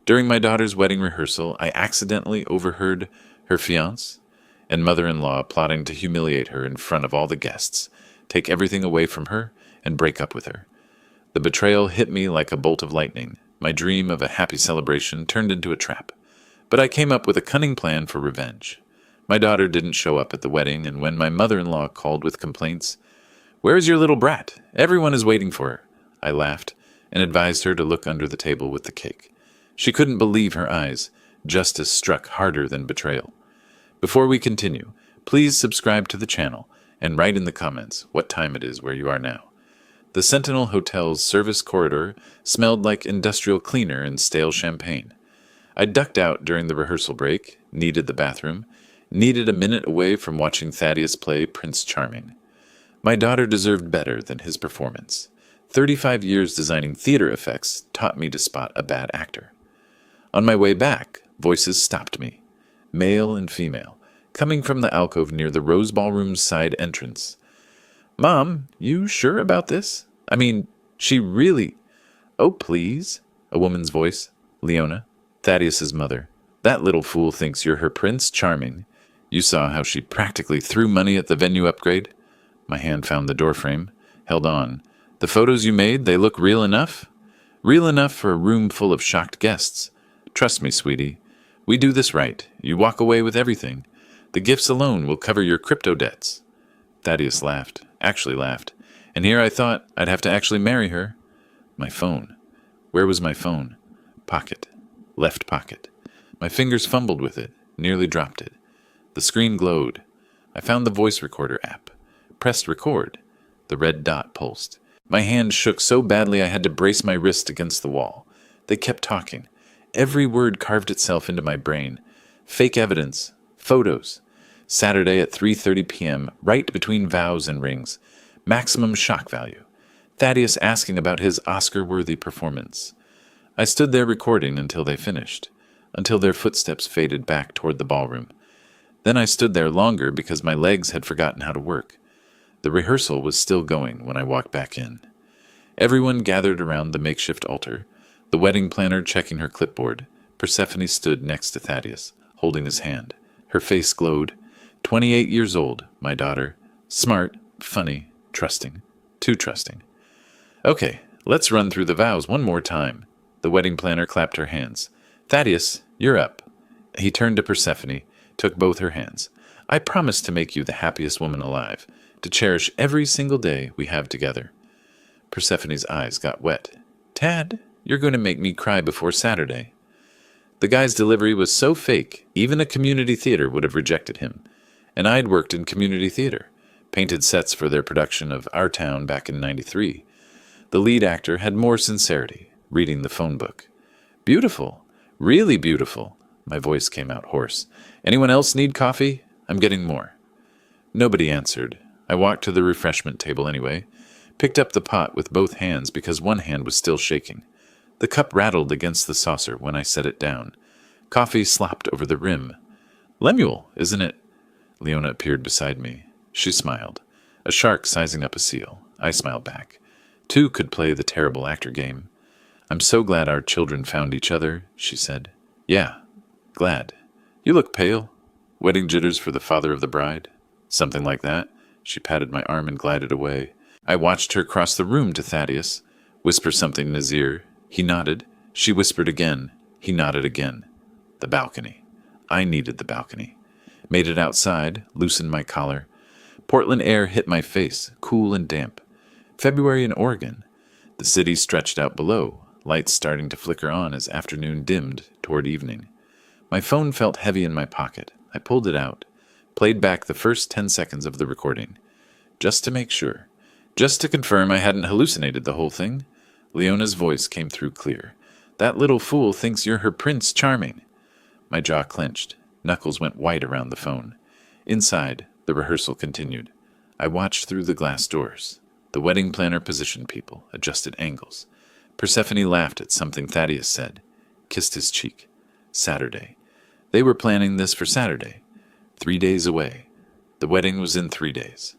During my daughter's wedding rehearsal, I accidentally overheard her fiancé and mother-in-law plotting to humiliate her in front of all the guests, take everything away from her, and break up with her. The betrayal hit me like a bolt of lightning. My dream of a happy celebration turned into a trap. But I came up with a cunning plan for revenge. My daughter didn't show up at the wedding, and when my mother-in-law called with complaints, "Where's your little brat? Everyone is waiting for her," I laughed and advised her to look under the table with the cake. She couldn't believe her eyes. Justice struck harder than betrayal. Before we continue, please subscribe to the channel and write in the comments what time it is where you are now. The Sentinel Hotel's service corridor smelled like industrial cleaner and stale champagne. I ducked out during the rehearsal break, needed the bathroom, needed a minute away from watching Thaddeus play Prince Charming. My daughter deserved better than his performance. 35 years designing theater effects taught me to spot a bad actor. On my way back, voices stopped me. Male and female, coming from the alcove near the Rose Ballroom's side entrance. "Mom, you sure about this? I mean, she really—" "Oh, please," a woman's voice. Leona, Thaddeus's mother. "That little fool thinks you're her Prince Charming. You saw how she practically threw money at the venue upgrade?" My hand found the doorframe, held on. "The photos you made, they look real enough?" "Real enough for a room full of shocked guests. Trust me, sweetie. We do this right. You walk away with everything. The gifts alone will cover your crypto debts." Thaddeus laughed, actually laughed, and here I thought I'd have to actually marry her. My phone. Where was my phone? Pocket. Left pocket. My fingers fumbled with it, nearly dropped it. The screen glowed. I found the voice recorder app. Pressed record. The red dot pulsed. My hand shook so badly I had to brace my wrist against the wall. They kept talking. Every word carved itself into my brain. Fake evidence. Photos. Saturday at 3:30 p.m., right between vows and rings. Maximum shock value. Thaddeus asking about his Oscar-worthy performance. I stood there recording until they finished, until their footsteps faded back toward the ballroom. Then I stood there longer because my legs had forgotten how to work. The rehearsal was still going when I walked back in. Everyone gathered around the makeshift altar, the wedding planner checking her clipboard. Persephone stood next to Thaddeus, holding his hand. Her face glowed. 28 years old, my daughter. Smart, funny, trusting. Too trusting. "Okay, let's run through the vows one more time." The wedding planner clapped her hands. "Thaddeus, you're up." He turned to Persephone, took both her hands. "I promise to make you the happiest woman alive, to cherish every single day we have together." Persephone's eyes got wet. "Tad, you're going to make me cry before Saturday." The guy's delivery was so fake, even a community theater would have rejected him. And I'd worked in community theater, painted sets for their production of Our Town back in '93. The lead actor had more sincerity, reading the phone book. "Beautiful. Really beautiful." My voice came out hoarse. "Anyone else need coffee? I'm getting more." Nobody answered. I walked to the refreshment table anyway, picked up the pot with both hands because one hand was still shaking. The cup rattled against the saucer when I set it down. Coffee slopped over the rim. "Lemuel, isn't it?" Leona appeared beside me. She smiled. A shark sizing up a seal. I smiled back. Two could play the terrible actor game. "I'm so glad our children found each other," she said. "Yeah, glad. You look pale. Wedding jitters for the father of the bride?" "Something like that." She patted my arm and glided away. I watched her cross the room to Thaddeus, whisper something in his ear. He nodded. She whispered again. He nodded again. The balcony. I needed the balcony. Made it outside, loosened my collar. Portland air hit my face, cool and damp. February in Oregon. The city stretched out below, lights starting to flicker on as afternoon dimmed toward evening. My phone felt heavy in my pocket. I pulled it out, played back the first 10 seconds of the recording. Just to make sure. Just to confirm I hadn't hallucinated the whole thing. Leona's voice came through clear. "That little fool thinks you're her Prince Charming." My jaw clenched. Knuckles went white around the phone. Inside, the rehearsal continued. I watched through the glass doors. The wedding planner positioned people, adjusted angles. Persephone laughed at something Thaddeus said, kissed his cheek. Saturday. They were planning this for Saturday. 3 days away. The wedding was in 3 days.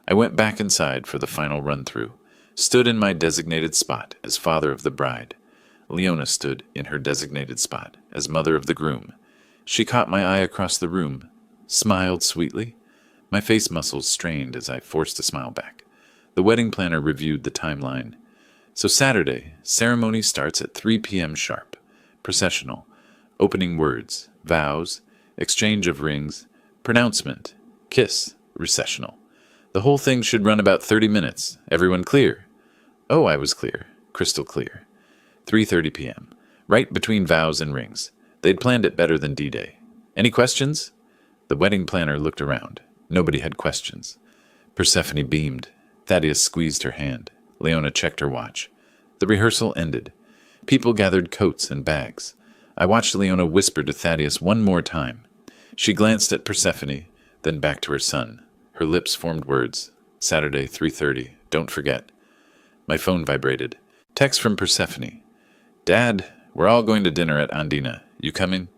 I went back inside for the final run-through, stood in my designated spot as father of the bride. Leona stood in her designated spot as mother of the groom. She caught my eye across the room, smiled sweetly. My face muscles strained as I forced a smile back. The wedding planner reviewed the timeline. So Saturday, ceremony starts at 3 p.m. sharp. Processional, opening words, vows, exchange of rings, pronouncement, kiss, recessional. The whole thing should run about 30 minutes. Everyone clear? Oh, I was clear. Crystal clear. 3:30 p.m. Right between vows and rings. They'd planned it better than D-Day. Any questions? The wedding planner looked around. Nobody had questions. Persephone beamed. Thaddeus squeezed her hand. Leona checked her watch. The rehearsal ended. People gathered coats and bags. I watched Leona whisper to Thaddeus one more time. She glanced at Persephone, then back to her son. Her lips formed words. Saturday, 3:30. Don't forget. My phone vibrated. Text from Persephone. Dad, we're all going to dinner at Andina. You coming?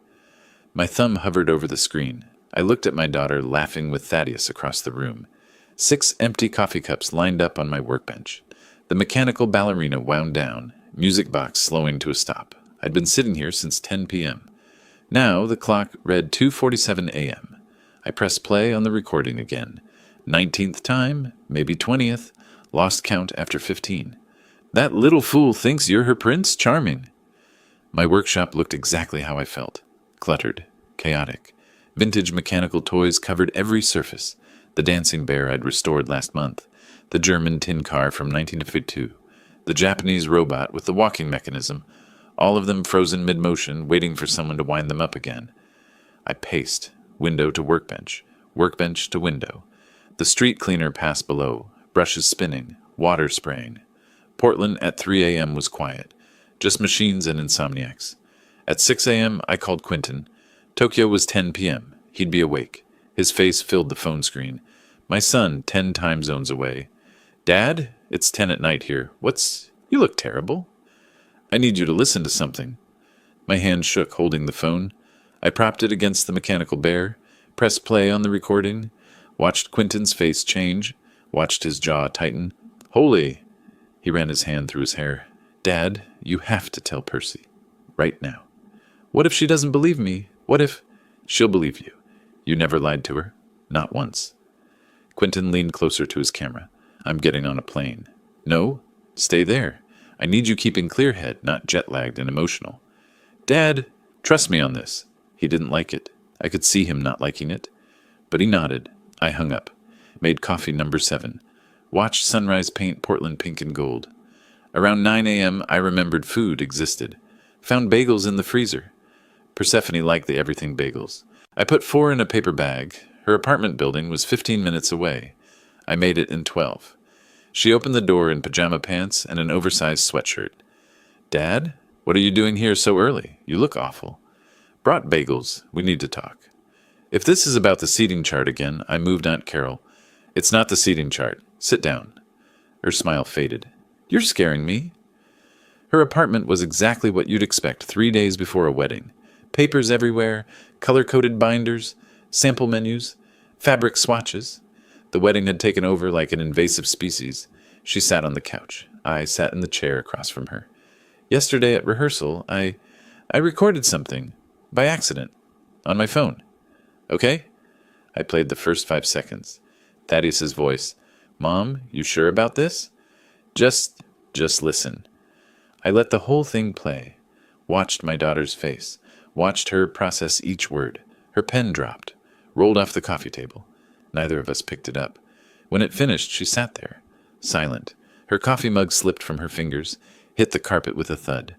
My thumb hovered over the screen. I looked at my daughter laughing with Thaddeus across the room. 6 empty coffee cups lined up on my workbench. The mechanical ballerina wound down, music box slowing to a stop. I'd been sitting here since 10 p.m. Now the clock read 2:47 a.m. I pressed play on the recording again. 19th time, maybe 20th, lost count after 15. That little fool thinks you're her prince? Charming. My workshop looked exactly how I felt. Cluttered, chaotic. Vintage mechanical toys covered every surface. The dancing bear I'd restored last month. The German tin car from 1952. The Japanese robot with the walking mechanism. All of them frozen mid-motion, waiting for someone to wind them up again. I paced, window to workbench, workbench to window. The street cleaner passed below, brushes spinning, water spraying. Portland at 3 a.m. was quiet, just machines and insomniacs. At 6 a.m., I called Quentin. Tokyo was 10 p.m. He'd be awake. His face filled the phone screen. My son, 10 time zones away. Dad, it's 10 at night here. You look terrible. I need you to listen to something. My hand shook holding the phone. I propped it against the mechanical bear, pressed play on the recording, watched Quentin's face change, watched his jaw tighten. Holy! He ran his hand through his hair. Dad, you have to tell Percy. Right now. What if she doesn't believe me? What if... She'll believe you. You never lied to her. Not once. Quentin leaned closer to his camera. I'm getting on a plane. No, stay there. I need you keeping clear head, not jet-lagged and emotional. Dad, trust me on this. He didn't like it. I could see him not liking it. But he nodded. I hung up. Made coffee number 7. Watched sunrise paint Portland pink and gold. Around 9 a.m., I remembered food existed. Found bagels in the freezer. Persephone liked the everything bagels. I put 4 in a paper bag. Her apartment building was 15 minutes away. I made it in 12. She opened the door in pajama pants and an oversized sweatshirt. Dad, what are you doing here so early? You look awful. Brought bagels. We need to talk. If this is about the seating chart again, I moved Aunt Carol. It's not the seating chart. Sit down. Her smile faded. You're scaring me. Her apartment was exactly what you'd expect 3 days before a wedding. Papers everywhere, color-coded binders, sample menus, fabric swatches. The wedding had taken over like an invasive species. She sat on the couch. I sat in the chair across from her. Yesterday at rehearsal, I recorded something, by accident, on my phone. Okay? I played the first 5 seconds. Thaddeus's voice. Mom, you sure about this? Just listen. I let the whole thing play. Watched my daughter's face. Watched her process each word. Her pen dropped. Rolled off the coffee table. Neither of us picked it up. When it finished, she sat there, silent. Her coffee mug slipped from her fingers, hit the carpet with a thud.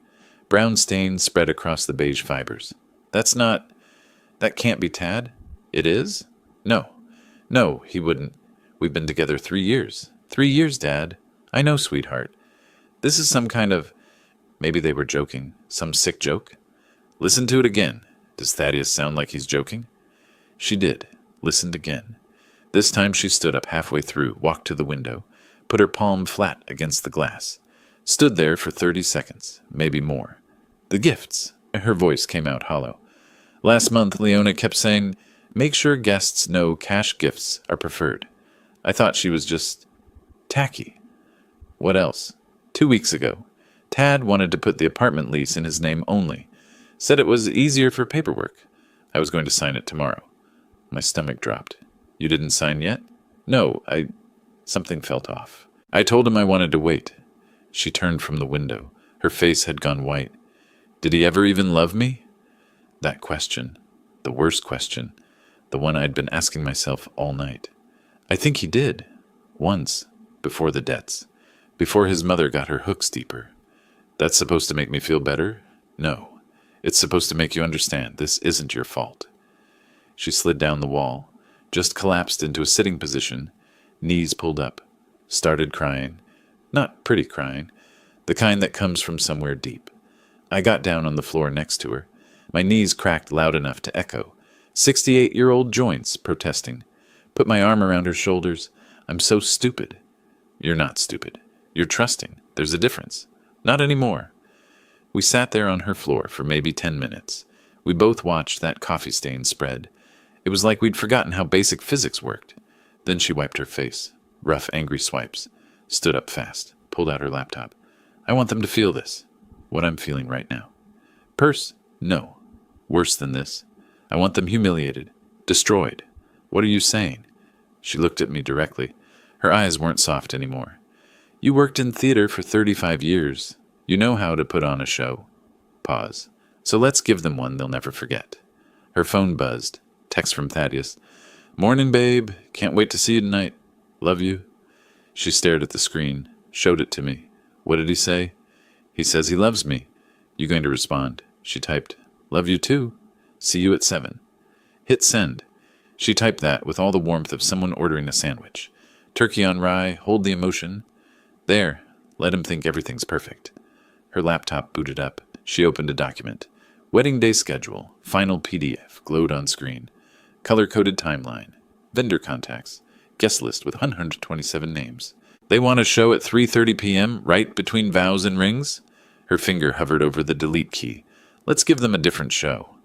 Brown stains spread across the beige fibers. That can't be Tad. It is? No, he wouldn't. We've been together 3 years. 3 years, Dad. I know, sweetheart. This is some kind of... Maybe they were joking. Some sick joke? Listen to it again. Does Thaddeus sound like he's joking? She did. Listened again. This time she stood up halfway through, walked to the window, put her palm flat against the glass. Stood there for 30 seconds, maybe more. The gifts. Her voice came out hollow. Last month, Leona kept saying, make sure guests know cash gifts are preferred. I thought she was just tacky. What else? 2 weeks ago, Tad wanted to put the apartment lease in his name only. Said it was easier for paperwork. I was going to sign it tomorrow. My stomach dropped. You didn't sign yet? No, Something felt off. I told him I wanted to wait. She turned from the window. Her face had gone white. Did he ever even love me? That question. The worst question. The one I'd been asking myself all night. I think he did. Once. Before the debts. Before his mother got her hooks deeper. That's supposed to make me feel better? No. It's supposed to make you understand this isn't your fault. She slid down the wall, just collapsed into a sitting position, knees pulled up, started crying. Not pretty crying, the kind that comes from somewhere deep. I got down on the floor next to her. My knees cracked loud enough to echo. 68-year-old joints protesting. Put my arm around her shoulders. I'm so stupid. You're not stupid. You're trusting. There's a difference. Not anymore. We sat there on her floor for maybe 10 minutes. We both watched that coffee stain spread. It was like we'd forgotten how basic physics worked. Then she wiped her face. Rough, angry swipes. Stood up fast. Pulled out her laptop. I want them to feel this. What I'm feeling right now. Purse? No. Worse than this. I want them humiliated. Destroyed. What are you saying? She looked at me directly. Her eyes weren't soft anymore. You worked in theater for 35 years. You know how to put on a show. Pause. So let's give them one they'll never forget. Her phone buzzed. Text from Thaddeus. Morning, babe. Can't wait to see you tonight. Love you. She stared at the screen. Showed it to me. What did he say? He says he loves me. You going to respond? She typed. Love you too. See you at 7. Hit send. She typed that with all the warmth of someone ordering a sandwich. Turkey on rye, hold the emotion. There. Let him think everything's perfect. Her laptop booted up. She opened a document. Wedding day schedule. Final PDF. Glowed on screen. Color-coded timeline. Vendor contacts. Guest list with 127 names. They want a show at 3:30 p.m. right between vows and rings? Her finger hovered over the delete key. Let's give them a different show.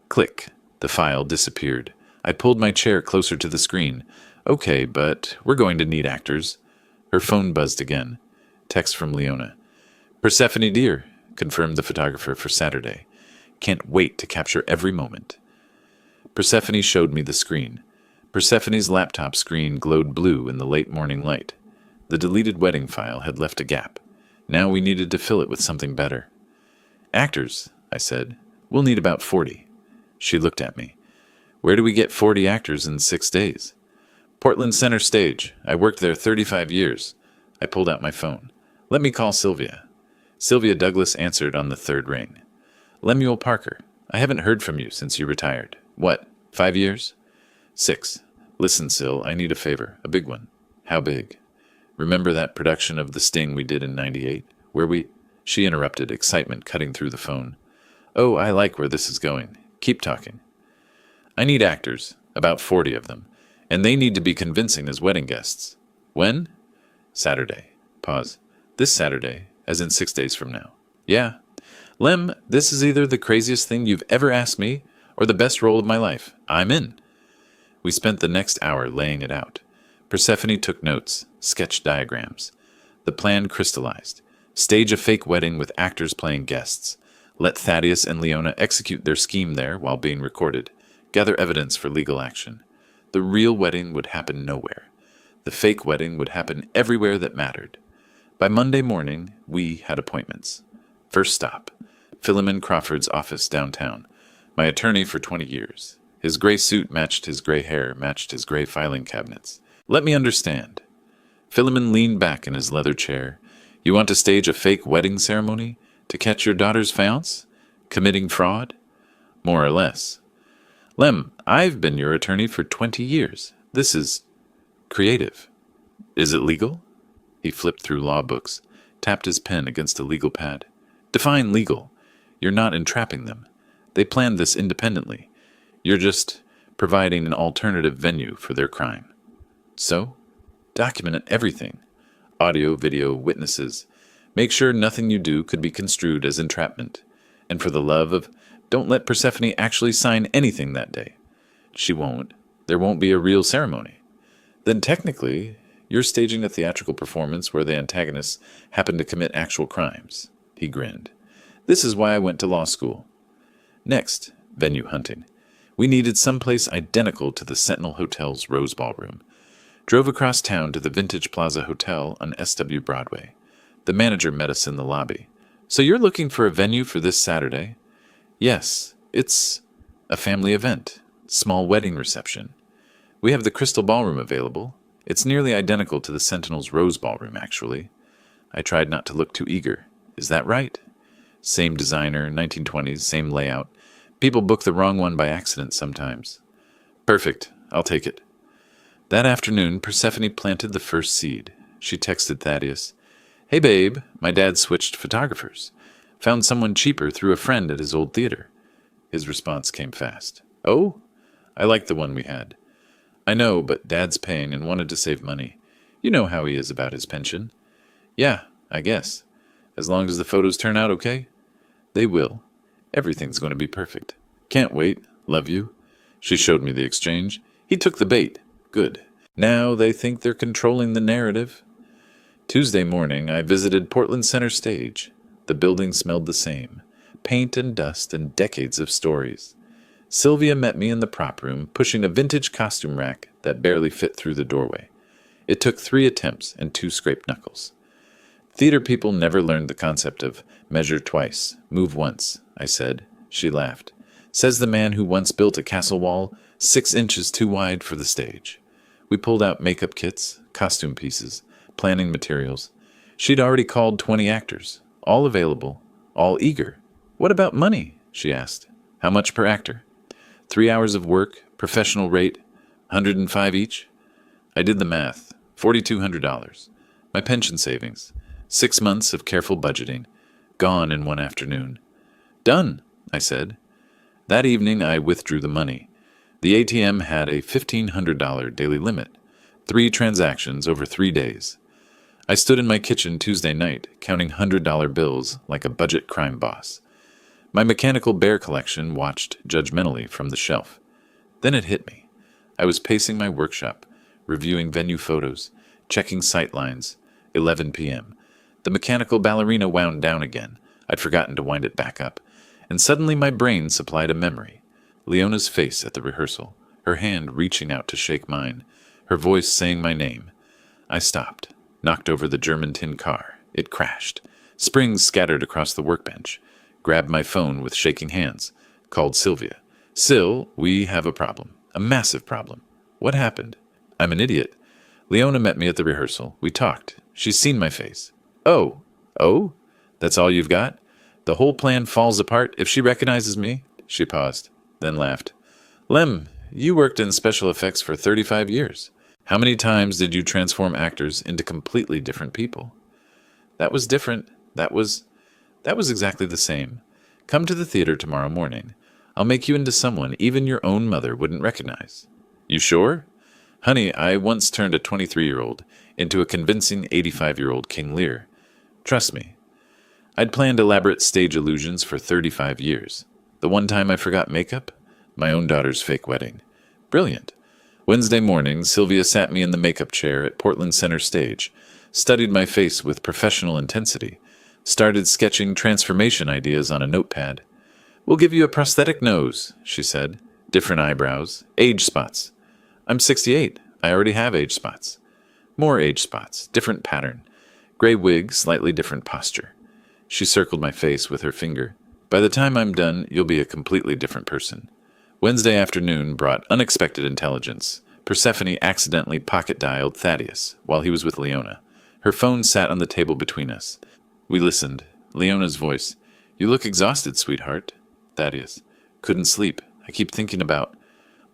Click. The file disappeared. I pulled my chair closer to the screen. Okay, but we're going to need actors. Her phone buzzed again. Text from Leona. Persephone dear, confirmed the photographer for Saturday. Can't wait to capture every moment. Persephone showed me the screen. Persephone's laptop screen glowed blue in the late morning light. The deleted wedding file had left a gap. Now we needed to fill it with something better. Actors, I said. We'll need about 40. She looked at me. Where do we get 40 actors in 6 days? Portland Center Stage. I worked there 35 years. I pulled out my phone. Let me call Sylvia. Sylvia Douglas answered on the third ring. Lemuel Parker. I haven't heard from you since you retired. What, 5 years? 6. Listen, Syl, I need a favor. A big one. How big? Remember that production of The Sting we did in '98? Where we... She interrupted, excitement cutting through the phone. Oh, I like where this is going. Keep talking. I need actors, about 40 of them, and they need to be convincing as wedding guests. When? Saturday. Pause. This Saturday, as in 6 days from now. Yeah. Lem, this is either the craziest thing you've ever asked me or the best role of my life. I'm in. We spent the next hour laying it out. Persephone took notes, sketched diagrams. The plan crystallized. Stage a fake wedding with actors playing guests. Let Thaddeus and Leona execute their scheme there while being recorded. Gather evidence for legal action. The real wedding would happen nowhere. The fake wedding would happen everywhere that mattered. By Monday morning, we had appointments. First stop, Philemon Crawford's office downtown. My attorney for 20 years. His gray suit matched his gray hair, matched his gray filing cabinets. Let me understand. Philemon leaned back in his leather chair. You want to stage a fake wedding ceremony? To catch your daughter's fiancé? Committing fraud? More or less. Lem, I've been your attorney for 20 years. This is creative. Is it legal? He flipped through law books, tapped his pen against a legal pad. Define legal. You're not entrapping them. They planned this independently. You're just providing an alternative venue for their crime. So, document everything. Audio, video, witnesses. Make sure nothing you do could be construed as entrapment. And for the love of, don't let Persephone actually sign anything that day. She won't. There won't be a real ceremony. Then technically, you're staging a theatrical performance where the antagonists happen to commit actual crimes. He grinned. This is why I went to law school. Next, venue hunting. We needed someplace identical to the Sentinel Hotel's Rose Ballroom. Drove across town to the Vintage Plaza Hotel on SW Broadway. The manager met us in the lobby. So you're looking for a venue for this Saturday? Yes, it's a family event. Small wedding reception. We have the Crystal Ballroom available. It's nearly identical to the Sentinel's Rose Ballroom, actually. I tried not to look too eager. Is that right? Same designer, 1920s, same layout. People book the wrong one by accident sometimes. Perfect. I'll take it. That afternoon, Persephone planted the first seed. She texted Thaddeus, "Hey babe, my dad switched photographers. Found someone cheaper through a friend at his old theater." His response came fast. "Oh? I like the one we had." "I know, but Dad's paying and wanted to save money. You know how he is about his pension." "Yeah, I guess. As long as the photos turn out okay?" "They will. Everything's going to be perfect. Can't wait. Love you." She showed me the exchange. He took the bait. Good. Now they think they're controlling the narrative. Tuesday morning, I visited Portland Center Stage. The building smelled the same. Paint and dust and decades of stories. Sylvia met me in the prop room, pushing a vintage costume rack that barely fit through the doorway. It took 3 attempts and 2 scraped knuckles. Theater people never learned the concept of measure twice, move once, I said. She laughed. Says the man who once built a castle wall 6 inches too wide for the stage. We pulled out makeup kits, costume pieces, planning materials. She'd already called 20 actors, all available, all eager. "What about money?" she asked. "How much per actor?" 3 hours of work, professional rate, 105 each. I did the math, $4,200. My pension savings, 6 months of careful budgeting, gone in one afternoon. "Done," I said. That evening I withdrew the money. The ATM had a $1,500 daily limit, 3 transactions over 3 days. I stood in my kitchen Tuesday night, counting $100 bills like a budget crime boss. My mechanical bear collection watched judgmentally from the shelf. Then it hit me. I was pacing my workshop, reviewing venue photos, checking sight lines. 11 p.m. The mechanical ballerina wound down again. I'd forgotten to wind it back up. And suddenly my brain supplied a memory. Leona's face at the rehearsal, her hand reaching out to shake mine, her voice saying my name. I stopped, knocked over the German tin car. It crashed. Springs scattered across the workbench. Grabbed my phone with shaking hands. Called Sylvia. "Syl, we have a problem. A massive problem." "What happened?" "I'm an idiot. Leona met me at the rehearsal. We talked. She's seen my face." "Oh. Oh? That's all you've got? The whole plan falls apart if she recognizes me?" She paused, then laughed. "Lem, you worked in special effects for 35 years. How many times did you transform actors into completely different people?" "That was different. That was exactly the same. Come to the theater tomorrow morning. I'll make you into someone even your own mother wouldn't recognize." "You sure?" "Honey, I once turned a 23-year-old into a convincing 85-year-old King Lear. Trust me." I'd planned elaborate stage illusions for 35 years. The one time I forgot makeup? My own daughter's fake wedding. Brilliant. Wednesday morning, Sylvia sat me in the makeup chair at Portland Center Stage, studied my face with professional intensity, started sketching transformation ideas on a notepad. "We'll give you a prosthetic nose," she said. "Different eyebrows. Age spots." "I'm 68. I already have age spots." "More age spots. Different pattern. Gray wig, slightly different posture." She circled my face with her finger. "By the time I'm done, you'll be a completely different person." Wednesday afternoon brought unexpected intelligence. Persephone accidentally pocket-dialed Thaddeus while he was with Leona. Her phone sat on the table between us. We listened. Leona's voice. "You look exhausted, sweetheart." Thaddeus. "Couldn't sleep. I keep thinking about—"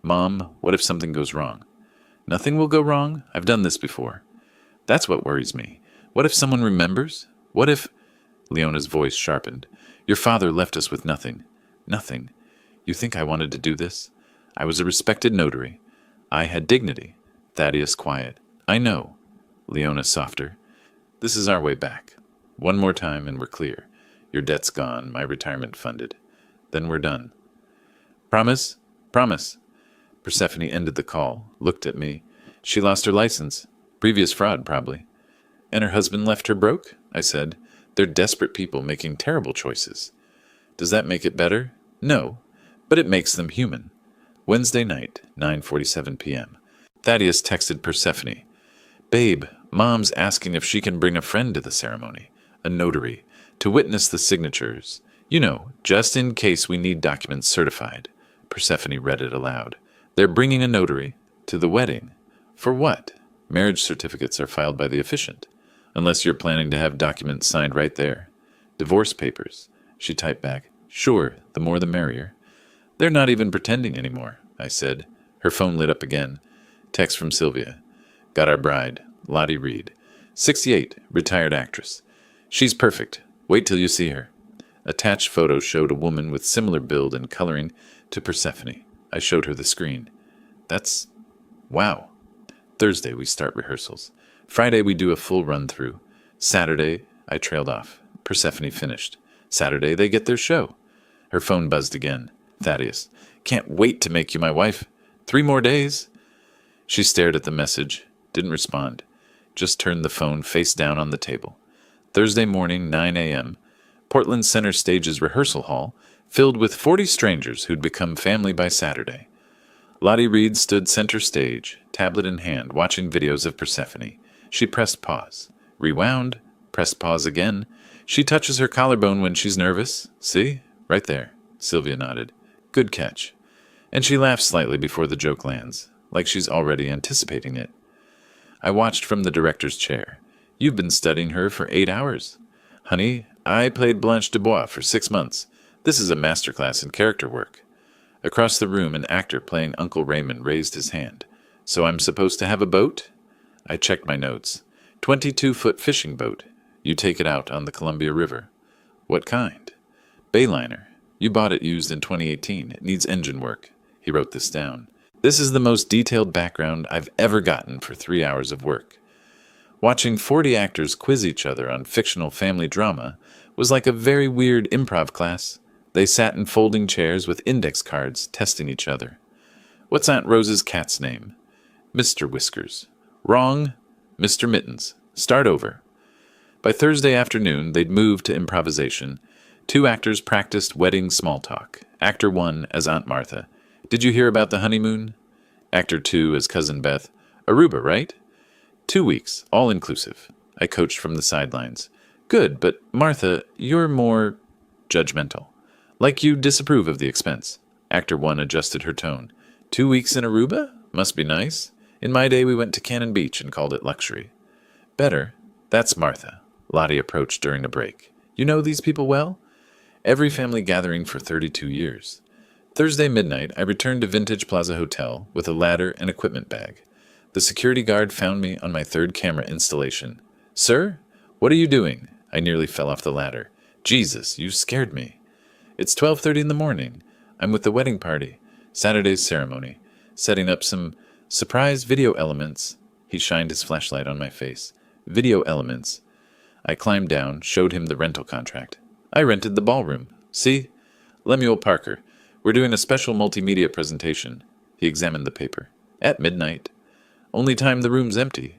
"Mom, what if something goes wrong?" "Nothing will go wrong. I've done this before." "That's what worries me. What if someone remembers? What if—" Leona's voice sharpened. "Your father left us with nothing." "Nothing. You think I wanted to do this? I was a respected notary. I had dignity." Thaddeus quiet. "I know." Leona softer. "This is our way back. One more time and we're clear. Your debt's gone, my retirement funded. Then we're done." "Promise? Promise." Persephone ended the call, looked at me. "She lost her license. Previous fraud, probably." "And her husband left her broke?" I said. They're desperate people making terrible choices. Does that make it better? No, but it makes them human. Wednesday night, 9:47 p.m. Thaddeus texted Persephone. Babe, Mom's asking if she can bring a friend to the ceremony, a notary, to witness the signatures. You know, just in case we need documents certified. Persephone read it aloud. They're bringing a notary to the wedding. For what? Marriage certificates are filed by the officiant, unless you're planning to have documents signed right there. Divorce papers. She typed back, Sure, the more the merrier. They're not even pretending anymore, I said. Her phone lit up again. Text from Sylvia. Got our bride, Lottie Reed. 68, retired actress. She's perfect. Wait till you see her. Attached photo showed a woman with similar build and coloring to Persephone. I showed her the screen. That's... wow. Thursday, we start rehearsals. Friday, we do a full run-through. Saturday, I trailed off. Persephone finished. Saturday, they get their show. Her phone buzzed again. Thaddeus. Can't wait to make you my wife. 3 more days. She stared at the message. Didn't respond. Just turned the phone face down on the table. Thursday morning, 9 a.m. Portland Center Stage's rehearsal hall, filled with 40 strangers who'd become family by Saturday. Lottie Reed stood center stage, tablet in hand, watching videos of Persephone. She pressed pause. Rewound. Pressed pause again. She touches her collarbone when she's nervous. See? Right there. Sylvia nodded. Good catch. And she laughs slightly before the joke lands, like she's already anticipating it. I watched from the director's chair. You've been studying her for 8 hours. Honey, I played Blanche Dubois for 6 months. This is a masterclass in character work. Across the room, an actor playing Uncle Raymond raised his hand. So I'm supposed to have a boat? I checked my notes. 22-foot fishing boat. You take it out on the Columbia River. What kind? Bayliner. You bought it used in 2018. It needs engine work. He wrote this down. This is the most detailed background I've ever gotten for 3 hours of work. Watching 40 actors quiz each other on fictional family drama was like a very weird improv class. They sat in folding chairs with index cards, testing each other. What's Aunt Rose's cat's name? Mr. Whiskers. Wrong. Mr. Mittens. Start over. By Thursday afternoon, they'd moved to improvisation. 2 actors practiced wedding small talk. Actor 1 as Aunt Martha. Did you hear about the honeymoon? Actor 2 as Cousin Beth. Aruba, right? 2 weeks, all inclusive. I coached from the sidelines. Good, but Martha, you're more judgmental. Like you disapprove of the expense. Actor 1 adjusted her tone. 2 weeks in Aruba? Must be nice. In my day, we went to Cannon Beach and called it luxury. Better. That's Martha. Lottie approached during a break. You know these people well? Every family gathering for 32 years. Thursday midnight, I returned to Vintage Plaza Hotel with a ladder and equipment bag. The security guard found me on my 3rd camera installation. Sir, what are you doing? I nearly fell off the ladder. Jesus, you scared me. It's 12:30 in the morning. I'm with the wedding party. Saturday's ceremony. Setting up some surprise video elements. He shined his flashlight on my face. Video elements. I climbed down, showed him the rental contract. I rented the ballroom. See? Lemuel Parker. We're doing a special multimedia presentation. He examined the paper. At midnight. Only time the room's empty.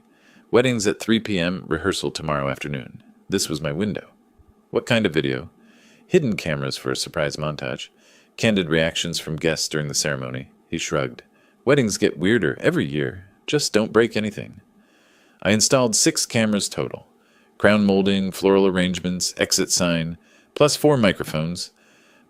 Wedding's at 3 p.m., rehearsal tomorrow afternoon. This was my window. What kind of video? Hidden cameras for a surprise montage. Candid reactions from guests during the ceremony. He shrugged. Weddings get weirder every year. Just don't break anything. I installed 6 cameras total. Crown molding, floral arrangements, exit sign, plus 4 microphones.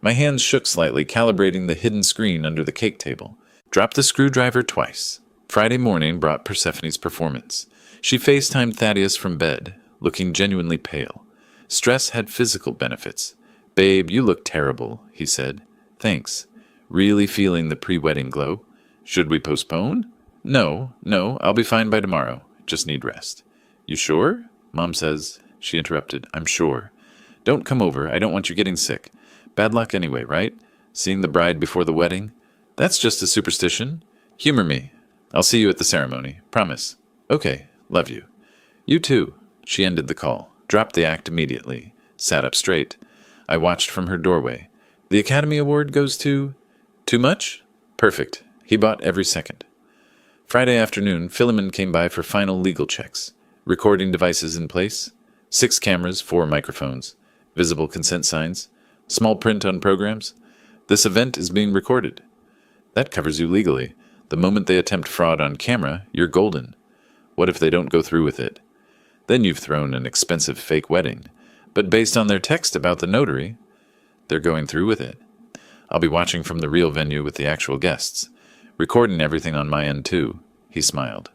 My hands shook slightly, calibrating the hidden screen under the cake table. Dropped the screwdriver twice. Friday morning brought Persephone's performance. She FaceTimed Thaddeus from bed, looking genuinely pale. Stress had physical benefits. Babe, you look terrible, he said. Thanks. Really feeling the pre-wedding glow. Should we postpone? No, I'll be fine by tomorrow. Just need rest. You sure? Mom says. She interrupted. I'm sure. Don't come over. I don't want you getting sick. Bad luck anyway, right? Seeing the bride before the wedding? That's just a superstition. Humor me. I'll see you at the ceremony. Promise. Okay. Love you. You too. She ended the call. Dropped the act immediately. Sat up straight. I watched from her doorway. The Academy Award goes to... Too much? Perfect. He bought every second. Friday afternoon, Philemon came by for final legal checks. Recording devices in place? 6 cameras, 4 microphones, visible consent signs, small print on programs. This event is being recorded. That covers you legally. The moment they attempt fraud on camera, you're golden. What if they don't go through with it? Then you've thrown an expensive fake wedding. But based on their text about the notary, they're going through with it. I'll be watching from the real venue with the actual guests, recording everything on my end too. He smiled.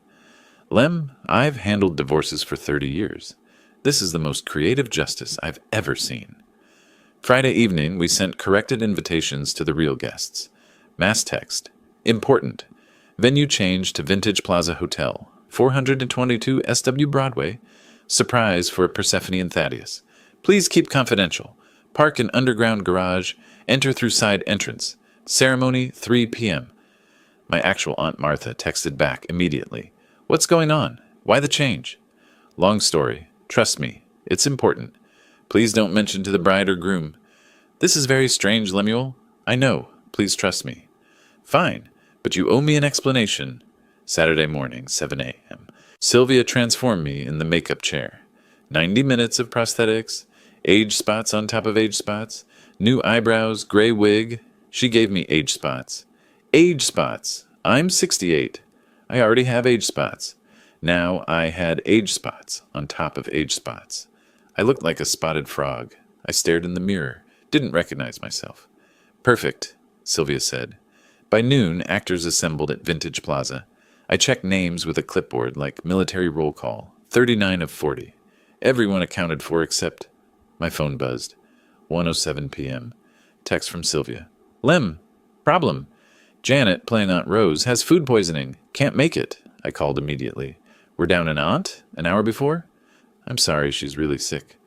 Lem, I've handled divorces for 30 years. This is the most creative justice I've ever seen. Friday evening, we sent corrected invitations to the real guests. Mass text. Important. Venue change to Vintage Plaza Hotel, 422 SW Broadway. Surprise for Persephone and Thaddeus. Please keep confidential. Park in underground garage. Enter through side entrance. Ceremony 3 p.m. My actual Aunt Martha texted back immediately. What's going on? Why the change? Long story. Trust me. It's important. Please don't mention to the bride or groom. This is very strange, Lemuel. I know. Please trust me. Fine, but you owe me an explanation. Saturday morning, 7 a.m. Sylvia transformed me in the makeup chair. 90 minutes of prosthetics, age spots on top of age spots, new eyebrows, gray wig. She gave me age spots. Age spots. I'm 68. I already have age spots. Now I had age spots on top of age spots. I looked like a spotted frog. I stared in the mirror, didn't recognize myself. Perfect, Sylvia said. By noon, actors assembled at Vintage Plaza. I checked names with a clipboard like military roll call, 39 of 40. Everyone accounted for except... My phone buzzed. 1:07 p.m. Text from Sylvia. Lem, problem. Janet, playing Aunt Rose, has food poisoning. Can't make it. I called immediately. We're down an aunt? An hour before? I'm sorry, she's really sick.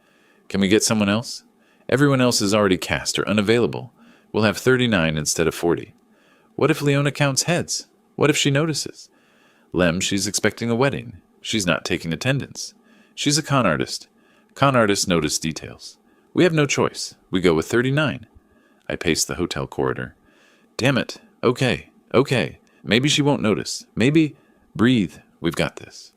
Can we get someone else? Everyone else is already cast or unavailable. We'll have 39 instead of 40. What if Leona counts heads? What if she notices? Lem, she's expecting a wedding. She's not taking attendance. She's a con artist. Con artists notice details. We have no choice. We go with 39. I paced the hotel corridor. Damn it. Okay. Maybe she won't notice. Maybe... Breathe. We've got this.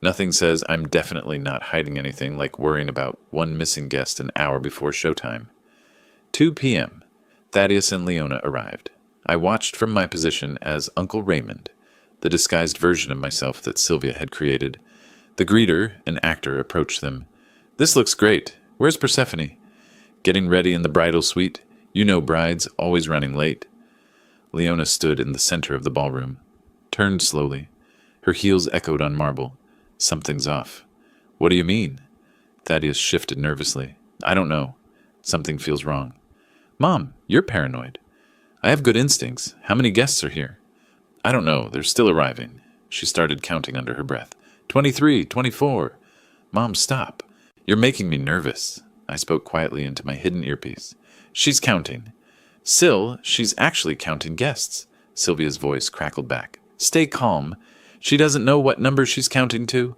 Nothing says I'm definitely not hiding anything like worrying about one missing guest an hour before showtime. 2 p.m. Thaddeus and Leona arrived. I watched from my position as Uncle Raymond, the disguised version of myself that Sylvia had created. The greeter, an actor, approached them. This looks great. Where's Persephone? Getting ready in the bridal suite. You know brides, always running late. Leona stood in the center of the ballroom, turned slowly. Her heels echoed on marble. Something's off. What do you mean? Thaddeus shifted nervously. I don't know. Something feels wrong. Mom, you're paranoid. I have good instincts. How many guests are here? I don't know. They're still arriving. She started counting under her breath. 23, 24. Mom, stop. You're making me nervous. I spoke quietly into my hidden earpiece. She's counting. Syl, she's actually counting guests. Sylvia's voice crackled back. Stay calm. She doesn't know what number she's counting to.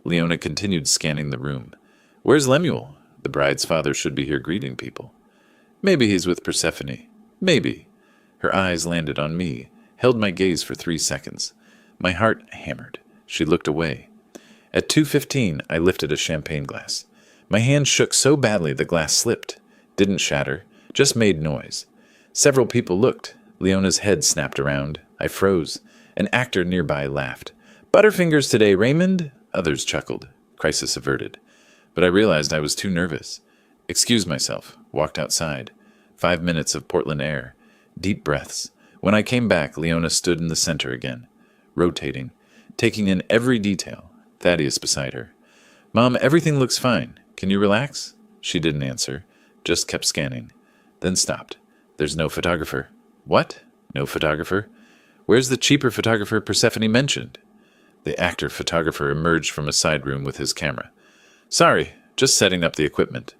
Leona continued scanning the room. Where's Lemuel? The bride's father should be here greeting people. Maybe he's with Persephone. Maybe. Her eyes landed on me, held my gaze for 3 seconds. My heart hammered. She looked away. At 2:15, I lifted a champagne glass. My hand shook so badly the glass slipped. Didn't shatter, just made noise. Several people looked. Leona's head snapped around. I froze. An actor nearby laughed. Butterfingers today, Raymond? Others chuckled. Crisis averted. But I realized I was too nervous. Excused myself. Walked outside. 5 minutes of Portland air. Deep breaths. When I came back, Leona stood in the center again, rotating, taking in every detail. Thaddeus beside her. Mom, everything looks fine. Can you relax? She didn't answer, just kept scanning. Then stopped. There's no photographer. What? No photographer? Where's the cheaper photographer Persephone mentioned? The actor photographer emerged from a side room with his camera. Sorry, just setting up the equipment.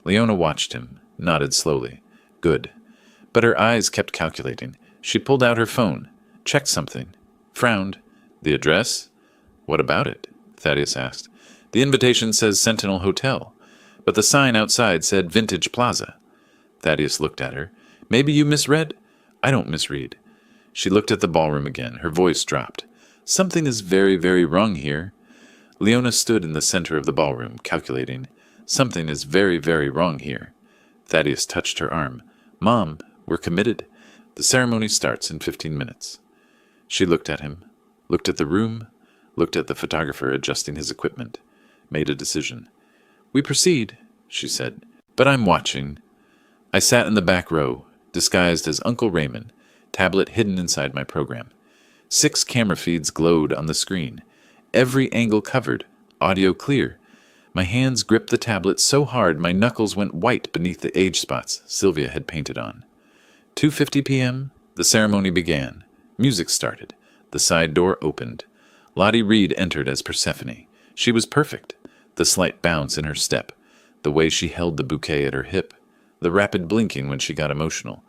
Leona watched him, nodded slowly. Good. But her eyes kept calculating. She pulled out her phone, checked something, frowned. The address? What about it? Thaddeus asked. The invitation says Sentinel Hotel, but the sign outside said Vintage Plaza. Thaddeus looked at her. Maybe you misread? I don't misread. She looked at the ballroom again. Her voice dropped. Something is very, very wrong here. Leona stood in the center of the ballroom, calculating. Something is very, very wrong here. Thaddeus touched her arm. Mom, we're committed. The ceremony starts in 15 minutes. She looked at him, looked at the room, looked at the photographer adjusting his equipment, made a decision. We proceed, she said, but I'm watching. I sat in the back row, disguised as Uncle Raymond, tablet hidden inside my program. 6 camera feeds glowed on the screen, every angle covered, audio clear. My hands gripped the tablet so hard my knuckles went white beneath the age spots Sylvia had painted on. 2:50 p.m., the ceremony began. Music started. The side door opened. Lottie Reed entered as Persephone. She was perfect. The slight bounce in her step, the way she held the bouquet at her hip, the rapid blinking when she got emotional.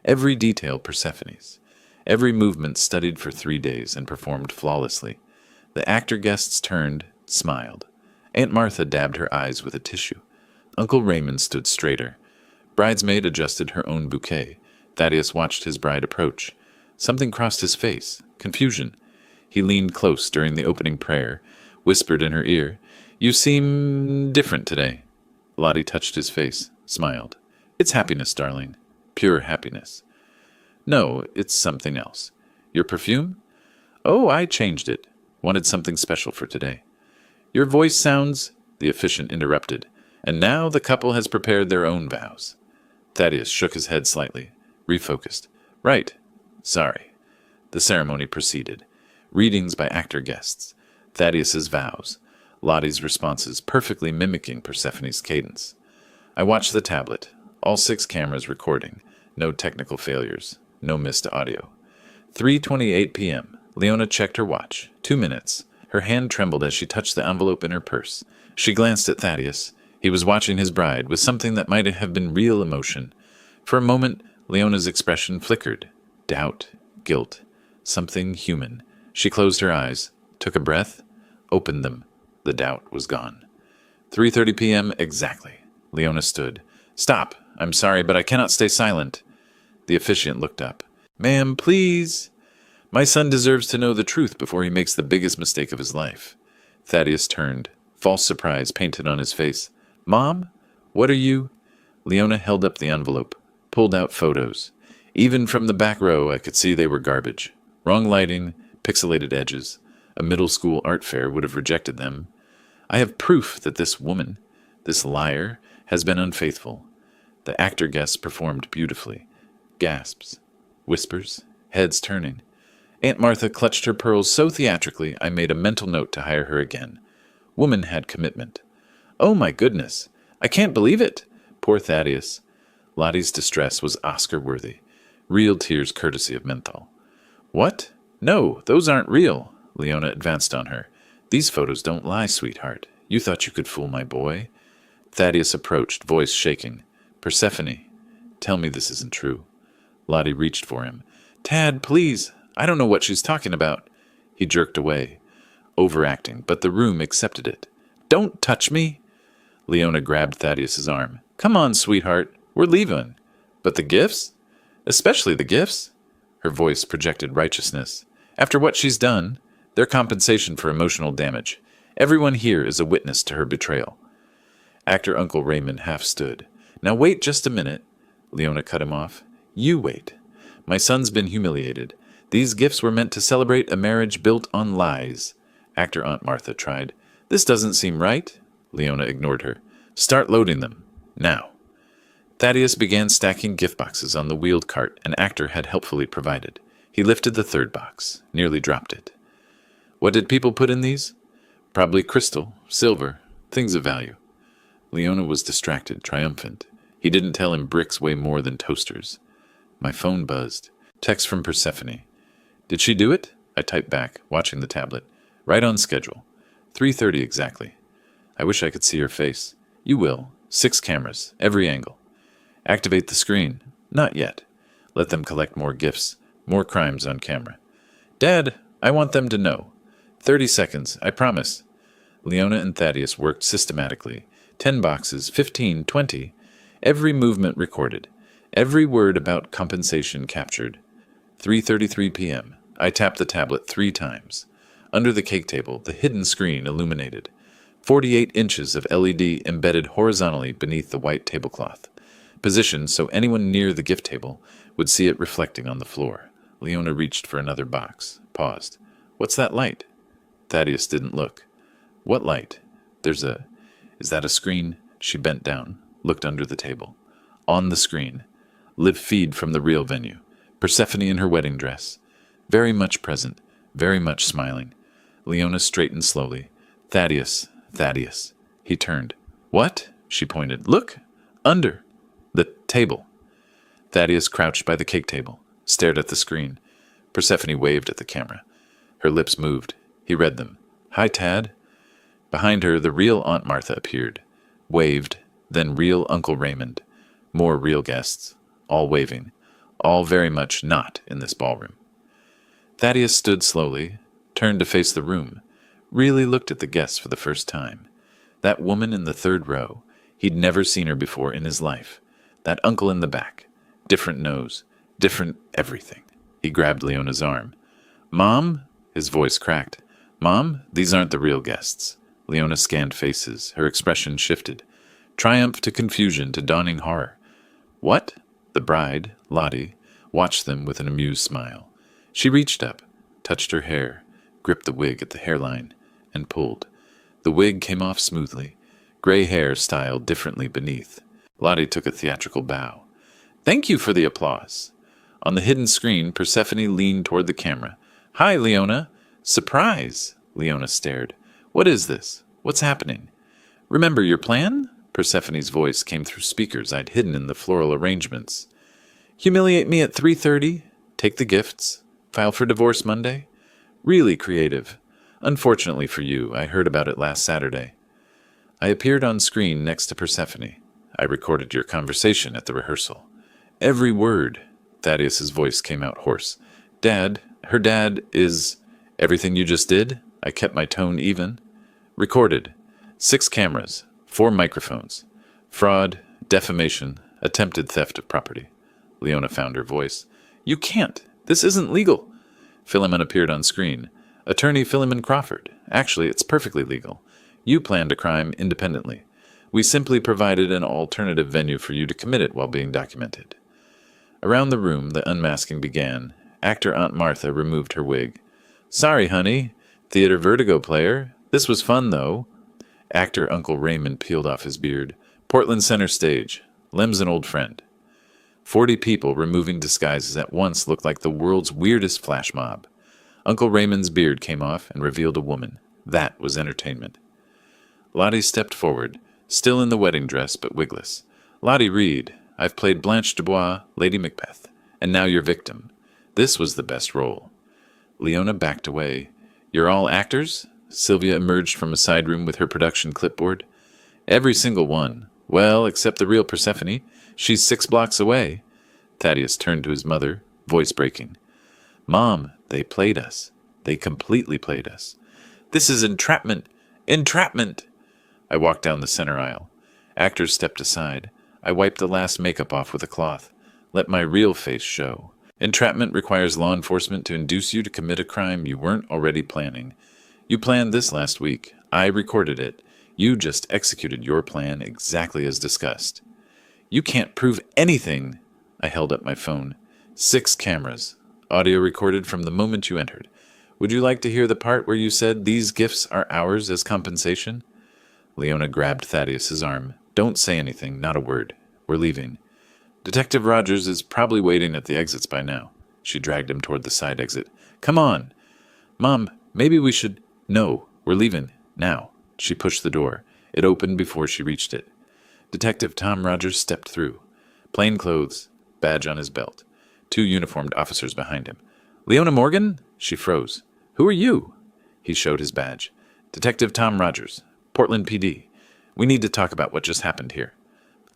Every detail Persephone's. Every movement studied for 3 days and performed flawlessly. The actor guests turned, smiled. Aunt Martha dabbed her eyes with a tissue. Uncle Raymond stood straighter. Bridesmaid adjusted her own bouquet. Thaddeus watched his bride approach. Something crossed his face. Confusion. He leaned close during the opening prayer, whispered in her ear, You seem different today. Lottie touched his face, smiled. It's happiness, darling. Pure happiness. No, it's something else. Your perfume? Oh, I changed it. Wanted something special for today. Your voice sounds, the officiant interrupted, and now the couple has prepared their own vows. Thaddeus shook his head slightly, refocused. Right. Sorry. The ceremony proceeded. Readings by actor guests. Thaddeus's vows. Lottie's responses perfectly mimicking Persephone's cadence. I watched the tablet. All 6 cameras recording. No technical failures. No missed audio. 3:28 p.m. Leona checked her watch. 2 minutes. Her hand trembled as she touched the envelope in her purse. She glanced at Thaddeus. He was watching his bride with something that might have been real emotion. For a moment, Leona's expression flickered. Doubt. Guilt. Something human. She closed her eyes, took a breath, opened them. The doubt was gone. 3:30 p.m. exactly. Leona stood. Stop. I'm sorry, but I cannot stay silent. The officiant looked up. Ma'am, please. My son deserves to know the truth before he makes the biggest mistake of his life. Thaddeus turned. False surprise painted on his face. Mom? What are you? Leona held up the envelope, pulled out photos. Even from the back row, I could see they were garbage. Wrong lighting, pixelated edges. A middle school art fair would have rejected them. I have proof that this woman, this liar, has been unfaithful. The actor guests performed beautifully. Gasps. Whispers. Heads turning. Aunt Martha clutched her pearls so theatrically I made a mental note to hire her again. Woman had commitment. Oh my goodness. I can't believe it. Poor Thaddeus. Lottie's distress was Oscar-worthy. Real tears courtesy of menthol. What? No, those aren't real. Leona advanced on her. These photos don't lie, sweetheart. You thought you could fool my boy. Thaddeus approached, voice shaking. Persephone, tell me this isn't true. Lottie reached for him. Tad, please. I don't know what she's talking about. He jerked away, overacting, but the room accepted it. Don't touch me. Leona grabbed Thaddeus's arm. Come on, sweetheart. We're leaving. But the gifts? Especially the gifts? Her voice projected righteousness. After what she's done, they're compensation for emotional damage. Everyone here is a witness to her betrayal. Actor Uncle Raymond half stood. Now wait just a minute. Leona cut him off. You wait. My son's been humiliated. These gifts were meant to celebrate a marriage built on lies. Actor Aunt Martha tried. This doesn't seem right. Leona ignored her. Start loading them. Now. Thaddeus began stacking gift boxes on the wheeled cart an actor had helpfully provided. He lifted the 3rd box, nearly dropped it. What did people put in these? Probably crystal, silver, things of value. Leona was distracted, triumphant. He didn't tell him bricks weigh more than toasters. My phone buzzed. Text from Persephone. Did she do it? I typed back, watching the tablet. Right on schedule. 3:30 exactly. I wish I could see her face. You will. 6 cameras, every angle. Activate the screen. Not yet. Let them collect more gifts, more crimes on camera. Dad, I want them to know. 30 seconds, I promise. Leona and Thaddeus worked systematically. 10 boxes, 15, 20. Every movement recorded. Every word about compensation captured. 3:33 p.m. I tapped the tablet 3 times. Under the cake table, the hidden screen illuminated. 48 inches of LED embedded horizontally beneath the white tablecloth, positioned so anyone near the gift table would see it reflecting on the floor. Leona reached for another box, paused. "What's that light?" Thaddeus didn't look. "What light?" Is that a screen?" She bent down, looked under the table. On the screen, live feed from the real venue. Persephone in her wedding dress. Very much present, very much smiling. Leona straightened slowly. "Thaddeus, Thaddeus." He turned. "What?" She pointed. "Look! Under! The table." Thaddeus crouched by the cake table, stared at the screen. Persephone waved at the camera. Her lips moved. He read them. "Hi, Tad." Behind her, the real Aunt Martha appeared. Waved, then real Uncle Raymond. More real guests, all waving, all very much not in this ballroom. Thaddeus stood slowly, turned to face the room, really looked at the guests for the first time. That woman in the third row, he'd never seen her before in his life. That uncle in the back, different nose, different everything. He grabbed Leona's arm. "Mom?" His voice cracked. "Mom, these aren't the real guests." Leona scanned faces. Her expression shifted. Triumph to confusion to dawning horror. "What?" The bride, Lottie, watched them with an amused smile. She reached up, touched her hair, gripped the wig at the hairline, and pulled. The wig came off smoothly, gray hair styled differently beneath. Lottie took a theatrical bow. "Thank you for the applause." On the hidden screen, Persephone leaned toward the camera. "Hi, Leona." "Surprise!" Leona stared. "What is this? What's happening?" "Remember your plan?" Persephone's voice came through speakers I'd hidden in the floral arrangements. "Humiliate me at 3:30, take the gifts, file for divorce Monday." Really creative. Unfortunately for you, I heard about it last Saturday. I appeared on screen next to Persephone. I recorded your conversation at the rehearsal. Every word. Thaddeus's voice came out hoarse. "Dad, her dad is everything you just did?" I kept my tone even. Recorded. 6 cameras, 4 microphones. Fraud, defamation, attempted theft of property. Leona found her voice. "You can't. This isn't legal." Philemon appeared on screen. "Attorney Philemon Crawford. Actually, it's perfectly legal. You planned a crime independently. We simply provided an alternative venue for you to commit it while being documented." Around the room, the unmasking began. Actor Aunt Martha removed her wig. "Sorry, honey. Theater Vertigo player. This was fun, though." Actor Uncle Raymond peeled off his beard. "Portland Center Stage. Lem's an old friend." 40 people removing disguises at once looked like the world's weirdest flash mob. Uncle Raymond's beard came off and revealed a woman. That was entertainment. Lottie stepped forward, still in the wedding dress but wigless. "Lottie Reed, I've played Blanche Dubois, Lady Macbeth, and now your victim. This was the best role." Leona backed away. "You're all actors?" Sylvia emerged from a side room with her production clipboard. "Every single one. Well, except the real Persephone. She's 6 blocks away." Thaddeus turned to his mother, voice breaking. "Mom, they played us. They completely played us. This is entrapment! Entrapment!" I walked down the center aisle. Actors stepped aside. I wiped the last makeup off with a cloth. Let my real face show. Entrapment requires law enforcement to induce you to commit a crime you weren't already planning. You planned this last week. I recorded it. You just executed your plan exactly as discussed. "You can't prove anything." I held up my phone. 6 cameras. Audio recorded from the moment you entered. Would you like to hear the part where you said these gifts are ours as compensation? Leona grabbed Thaddeus's arm. "Don't say anything, not a word. We're leaving. Detective Rogers is probably waiting at the exits by now." She dragged him toward the side exit. "Come on." "Mom, maybe we should—" "No, we're leaving. Now." She pushed the door. It opened before she reached it. Detective Tom Rogers stepped through. Plain clothes, badge on his belt. 2 uniformed officers behind him. "Leona Morgan?" She froze. "Who are you?" He showed his badge. "Detective Tom Rogers, Portland PD. We need to talk about what just happened here."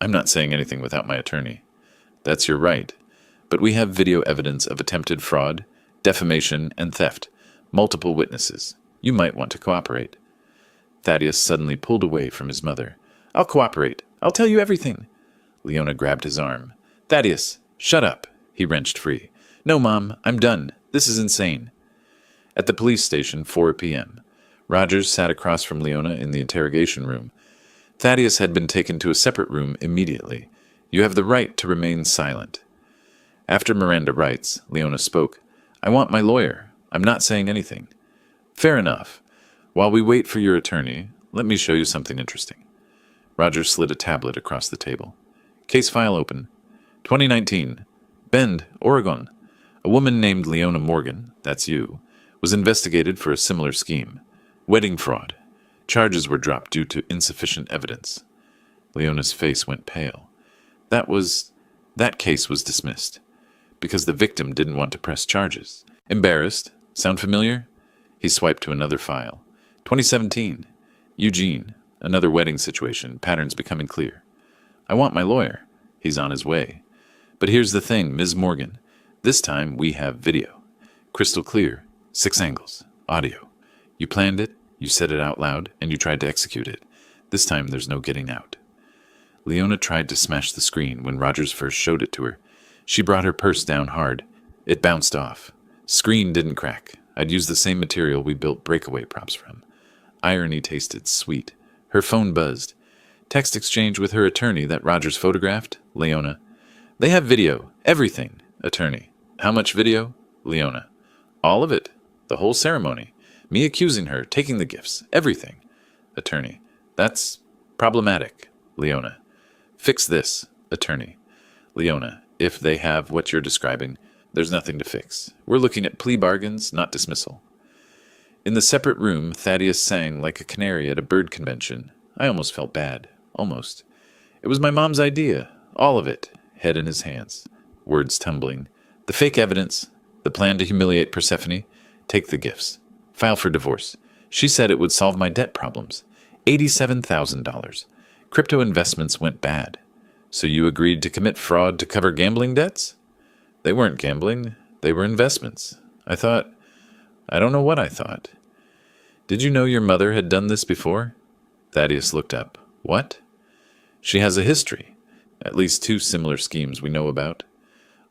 "I'm not saying anything without my attorney." "That's your right. But we have video evidence of attempted fraud, defamation, and theft. Multiple witnesses. You might want to cooperate." Thaddeus suddenly pulled away from his mother. "I'll cooperate. I'll tell you everything." Leona grabbed his arm. "Thaddeus, shut up." He wrenched free. "No, Mom, I'm done. This is insane." At the police station, 4 p.m. Rogers sat across from Leona in the interrogation room. Thaddeus had been taken to a separate room immediately. You have the right to remain silent. After Miranda writes, Leona spoke. I want my lawyer. I'm not saying anything. Fair enough. While we wait for your attorney, let me show you something interesting. Rogers slid a tablet across the table. Case file open. 2019. Bend, Oregon. A woman named Leona Morgan, that's you, was investigated for a similar scheme. Wedding fraud. Charges were dropped due to insufficient evidence. Leona's face went pale. That case was dismissed, because the victim didn't want to press charges. Embarrassed? Sound familiar? He swiped to another file. 2017. Eugene. Another wedding situation, patterns becoming clear. I want my lawyer. He's on his way. But here's the thing, Ms. Morgan. This time we have video. Crystal clear. 6 angles. Audio. You planned it, you said it out loud, and you tried to execute it. This time there's no getting out. Leona tried to smash the screen when Rogers first showed it to her. She brought her purse down hard. It bounced off. Screen didn't crack. I'd used the same material we built breakaway props from. Irony tasted sweet. Her phone buzzed. Text exchange with her attorney that Rogers photographed. Leona. They have video. Everything. Attorney. How much video? Leona. All of it. The whole ceremony. Me accusing her, taking the gifts. Everything. Attorney. That's problematic. Leona. Fix this. Attorney. Leona. If they have what you're describing, there's nothing to fix. We're looking at plea bargains, not dismissal. In the separate room, Thaddeus sang like a canary at a bird convention. I almost felt bad. Almost. It was my mom's idea. All of it. Head in his hands. Words tumbling. The fake evidence. The plan to humiliate Persephone. Take the gifts. File for divorce. She said it would solve my debt problems. $87,000. Crypto investments went bad. So you agreed to commit fraud to cover gambling debts? They weren't gambling. They were investments. I don't know what I thought. Did you know your mother had done this before? Thaddeus looked up. What? She has a history. At least 2 similar schemes we know about.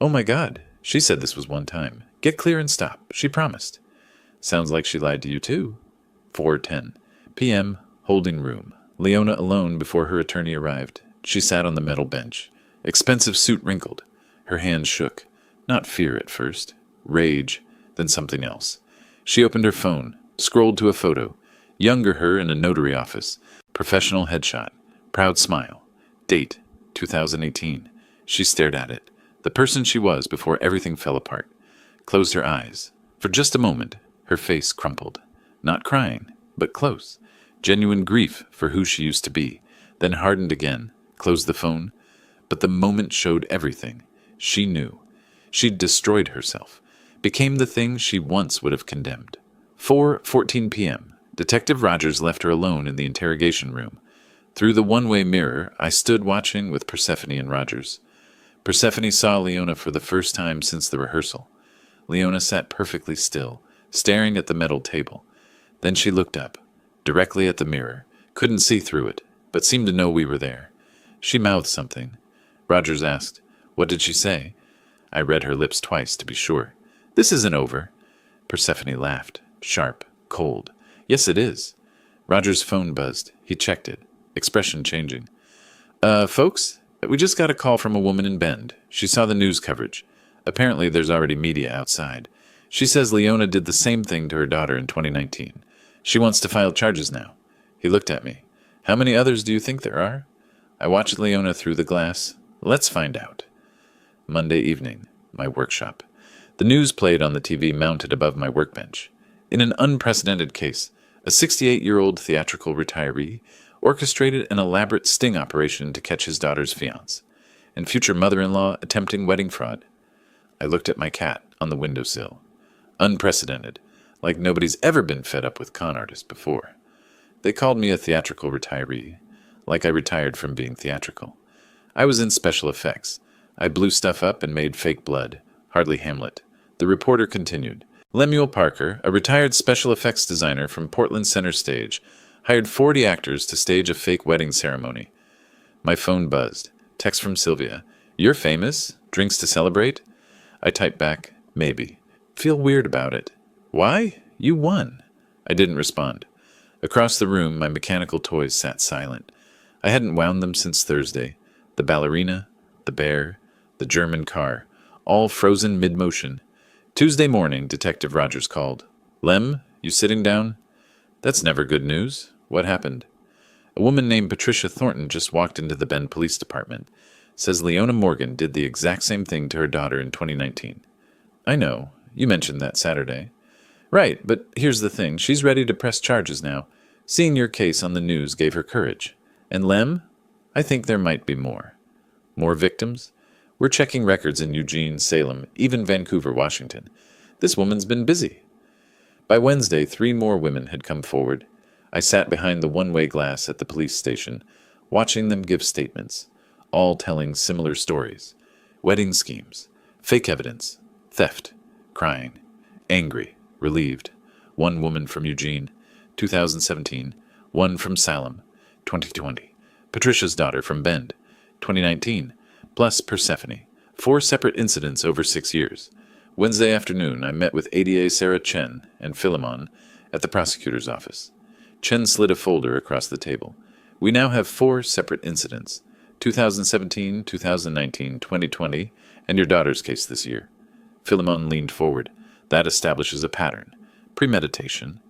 Oh my God. She said this was one time. Get clear and stop. She promised. Sounds like she lied to you too. 4:10 p.m. Holding room. Leona alone before her attorney arrived. She sat on the metal bench. Expensive suit wrinkled. Her hands shook. Not fear at first. Rage. Then something else. She opened her phone. Scrolled to a photo. Younger her in a notary office. Professional headshot. Proud smile. Date. 2018. She stared at it. The person she was before everything fell apart. Closed her eyes. For just a moment, her face crumpled. Not crying, but close. Genuine grief for who she used to be. Then hardened again. Closed the phone. But the moment showed everything. She knew. She'd destroyed herself. Became the thing she once would have condemned. 4:14 p.m. Detective Rogers left her alone in the interrogation room. Through the one-way mirror, I stood watching with Persephone and Rogers. Persephone saw Leona for the first time since the rehearsal. Leona sat perfectly still, staring at the metal table. Then she looked up, directly at the mirror. Couldn't see through it, but seemed to know we were there. She mouthed something. Rogers asked, "What did she say?" I read her lips twice to be sure. "This isn't over." Persephone laughed, sharp, cold. "Yes, it is." Rogers' phone buzzed. He checked it, expression changing. Folks, we just got a call from a woman in Bend. She saw the news coverage. Apparently there's already media outside. She says Leona did the same thing to her daughter in 2019. She wants to file charges now." He looked at me. "How many others do you think there are?" I watched Leona through the glass. "Let's find out." Monday evening, my workshop. The news played on the TV mounted above my workbench. In an unprecedented case, a 68-year-old theatrical retiree orchestrated an elaborate sting operation to catch his daughter's fiancé, and future mother-in-law attempting wedding fraud. I looked at my cat on the windowsill. Unprecedented, like nobody's ever been fed up with con artists before. They called me a theatrical retiree, like I retired from being theatrical. I was in special effects. I blew stuff up and made fake blood. Hardly Hamlet. The reporter continued. Lemuel Parker, a retired special effects designer from Portland Center Stage, hired 40 actors to stage a fake wedding ceremony. My phone buzzed. Text from Sylvia. "You're famous? Drinks to celebrate?" I typed back, "Maybe. Feel weird about it." "Why? You won. I didn't respond. Across the room, my mechanical toys sat silent. I hadn't wound them since Thursday. The ballerina, the bear, the German car, all frozen mid-motion. Tuesday morning, Detective Rogers called. Lem, you sitting down? That's never good news. What happened? A woman named Patricia Thornton just walked into the Bend Police Department. Says Leona Morgan did the exact same thing to her daughter in 2019. I know. You mentioned that Saturday. Right, but here's the thing. She's ready to press charges now. Seeing your case on the news gave her courage. And Lem? I think there might be more. More victims? We're checking records in Eugene, Salem, even Vancouver, Washington. This woman's been busy. By Wednesday, 3 more women had come forward. I sat behind the one-way glass at the police station, watching them give statements, all telling similar stories. Wedding schemes, fake evidence, theft, crying, angry, relieved. One woman from Eugene, 2017. One from Salem, 2020. Patricia's daughter from Bend, 2019. Plus Persephone. 4 separate incidents over 6 years. Wednesday afternoon, I met with ADA Sarah Chen and Philemon at the prosecutor's office. Chen slid a folder across the table. We now have 4 separate incidents. 2017, 2019, 2020, and your daughter's case this year. Philemon leaned forward. That establishes a pattern. Premeditation.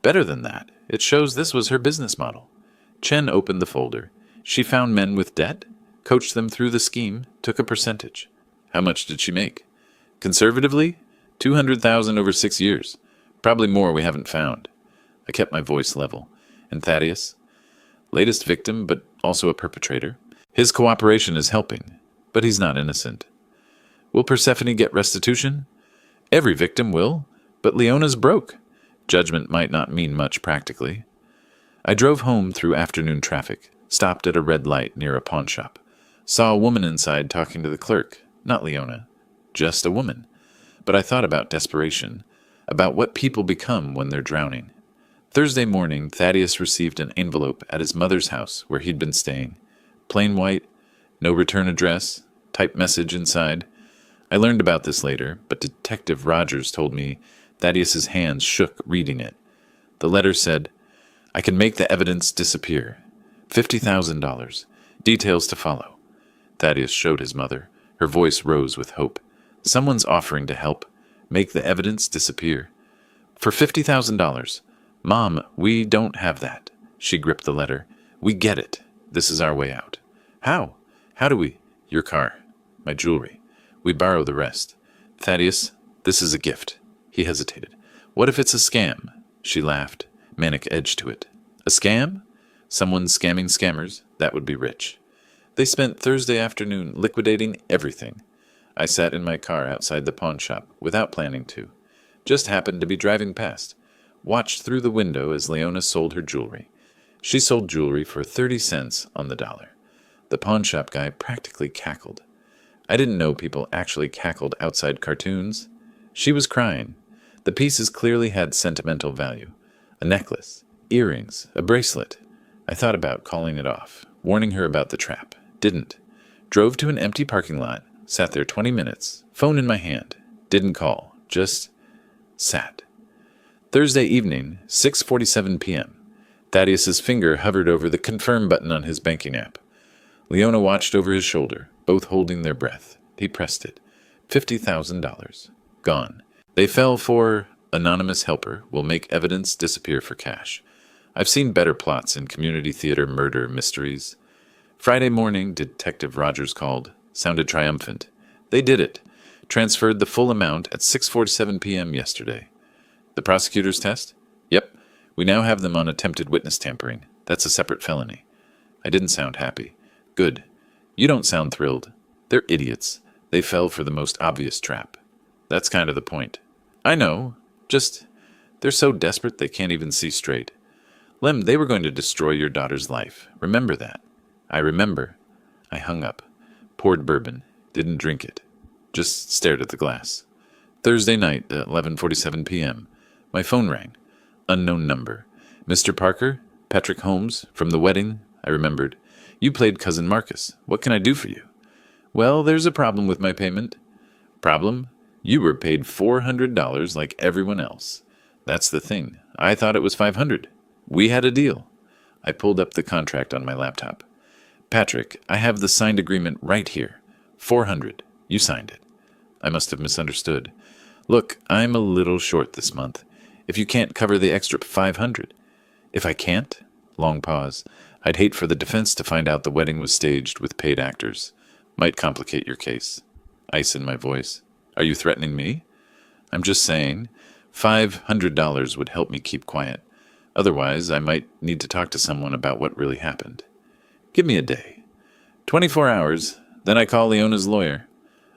Better than that. It shows this was her business model. Chen opened the folder. She found men with debt, coached them through the scheme, took a percentage. How much did she make? Conservatively, $200,000 over 6 years. Probably more we haven't found. I kept my voice level. And Thaddeus? Latest victim, but also a perpetrator. His cooperation is helping, but he's not innocent. Will Persephone get restitution? Every victim will, but Leona's broke. Judgment might not mean much practically. I drove home through afternoon traffic, stopped at a red light near a pawn shop. Saw a woman inside talking to the clerk, not Leona. Just a woman. But I thought about desperation, about what people become when they're drowning. Thursday morning, Thaddeus received an envelope at his mother's house where he'd been staying. Plain white, no return address, typed message inside. I learned about this later, but Detective Rogers told me Thaddeus's hands shook reading it. The letter said, I can make the evidence disappear. $50,000. Details to follow. Thaddeus showed his mother. Her voice rose with hope. Someone's offering to help. Make the evidence disappear. For $50,000. Mom, we don't have that. She gripped the letter. We get it. This is our way out. How? How do we? Your car. My jewelry. We borrow the rest. Thaddeus, this is a gift. He hesitated. What if it's a scam? She laughed, manic edge to it. A scam? Someone scamming scammers? That would be rich. They spent Thursday afternoon liquidating everything. I sat in my car outside the pawn shop without planning to. Just happened to be driving past. Watched through the window as Leona sold her jewelry. She sold jewelry for 30 cents on the dollar. The pawn shop guy practically cackled. I didn't know people actually cackled outside cartoons. She was crying. The pieces clearly had sentimental value. A necklace, earrings, a bracelet. I thought about calling it off, warning her about the trap. Didn't. Drove to an empty parking lot, sat there 20 minutes, phone in my hand. Didn't call, just sat. Thursday evening, 6:47 p.m. Thaddeus's finger hovered over the confirm button on his banking app. Leona watched over his shoulder, both holding their breath. He pressed it. $50,000. Gone. They fell for anonymous helper will make evidence disappear for cash. I've seen better plots in community theater murder mysteries. Friday morning, Detective Rogers called. Sounded triumphant. They did it. Transferred the full amount at 6:47 p.m. yesterday. The prosecutor's test? Yep. We now have them on attempted witness tampering. That's a separate felony. I didn't sound happy. Good. You don't sound thrilled. They're idiots. They fell for the most obvious trap. That's kind of the point. I know. Just, they're so desperate they can't even see straight. Lem, they were going to destroy your daughter's life. Remember that. I remember. I hung up. Poured bourbon. Didn't drink it. Just stared at the glass. Thursday night at 11:47 p.m. My phone rang. Unknown number. Mr. Parker? Patrick Holmes? From the wedding? I remembered. You played Cousin Marcus. What can I do for you? Well, there's a problem with my payment. Problem? You were paid $400 like everyone else. That's the thing. I thought it was 500. We had a deal. I pulled up the contract on my laptop. Patrick, I have the signed agreement right here. 400. You signed it. I must have misunderstood. Look, I'm a little short this month. If you can't cover the extra 500. If I can't? Long pause. I'd hate for the defense to find out the wedding was staged with paid actors. Might complicate your case. Ice in my voice. Are you threatening me? I'm just saying, $500 would help me keep quiet. Otherwise, I might need to talk to someone about what really happened. Give me a day. 24 hours, then I call Leona's lawyer.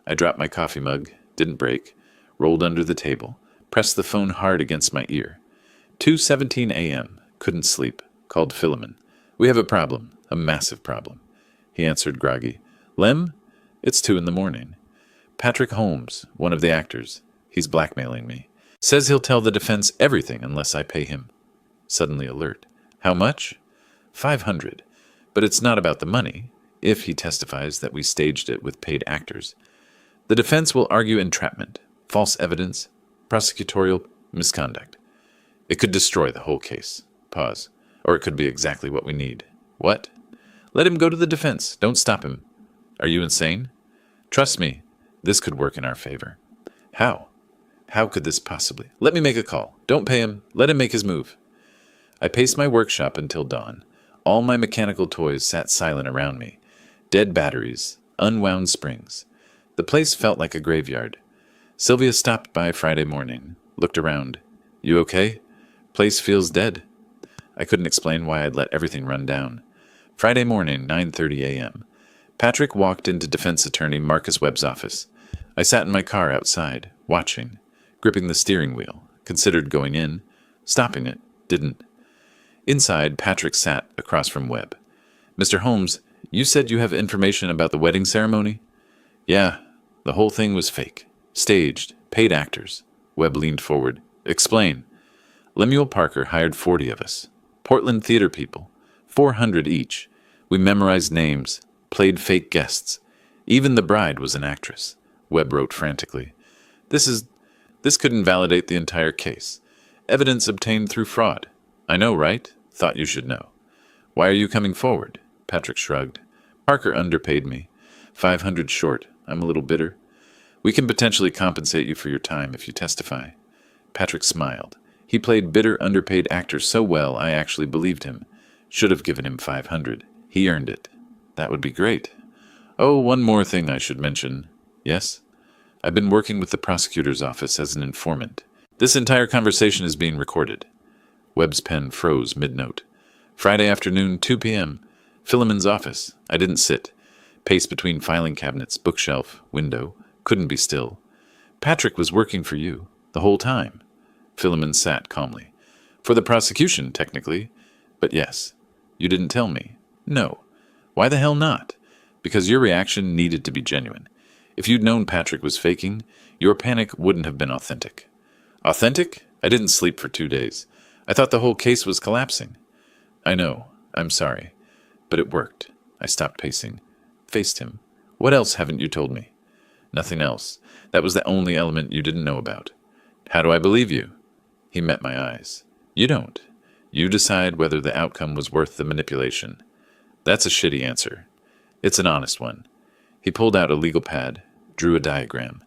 I dropped my coffee mug, didn't break, rolled under the table, pressed the phone hard against my ear. 2:17 a.m., couldn't sleep, called Philemon. We have a problem, a massive problem. He answered groggy. Lem? It's 2 in the morning. Patrick Holmes, one of the actors. He's blackmailing me. Says he'll tell the defense everything unless I pay him. Suddenly alert. How much? 500. But it's not about the money, if he testifies that we staged it with paid actors. The defense will argue entrapment, false evidence, prosecutorial misconduct. It could destroy the whole case. Pause. Or it could be exactly what we need. What? Let him go to the defense. Don't stop him. Are you insane? Trust me, this could work in our favor. How? How could this possibly? Let me make a call. Don't pay him. Let him make his move. I paced my workshop until dawn. All my mechanical toys sat silent around me. Dead batteries, unwound springs. The place felt like a graveyard. Sylvia stopped by Friday morning, looked around. You okay? Place feels dead. I couldn't explain why I'd let everything run down. Friday morning, 9:30 a.m. Patrick walked into defense attorney Marcus Webb's office. I sat in my car outside, watching, gripping the steering wheel, considered going in, stopping it, didn't. Inside, Patrick sat across from Webb. Mr. Holmes, you said you have information about the wedding ceremony? Yeah, the whole thing was fake. Staged, paid actors. Webb leaned forward. Explain. Lemuel Parker hired 40 of us. Portland theater people. 400 each. We memorized names, played fake guests. Even the bride was an actress. Webb wrote frantically. This could invalidate the entire case. Evidence obtained through fraud. I know, right? Thought you should know. Why are you coming forward? Patrick shrugged. Parker underpaid me. 500 short. I'm a little bitter. We can potentially compensate you for your time if you testify. Patrick smiled. He played bitter, underpaid actor so well I actually believed him. Should have given him 500. He earned it. That would be great. Oh, one more thing I should mention. Yes? I've been working with the prosecutor's office as an informant. This entire conversation is being recorded. Webb's pen froze mid-note. Friday afternoon, 2 p.m. Philemon's office. I didn't sit. Paced between filing cabinets, bookshelf, window. Couldn't be still. Patrick was working for you. The whole time. Philemon sat calmly. For the prosecution, technically. But yes. You didn't tell me. No. Why the hell not? Because your reaction needed to be genuine. If you'd known Patrick was faking, your panic wouldn't have been authentic. Authentic? I didn't sleep for 2 days. I thought the whole case was collapsing. I know. I'm sorry. But it worked. I stopped pacing. Faced him. What else haven't you told me? Nothing else. That was the only element you didn't know about. How do I believe you? He met my eyes. You don't. You decide whether the outcome was worth the manipulation. That's a shitty answer. It's an honest one. He pulled out a legal pad, drew a diagram.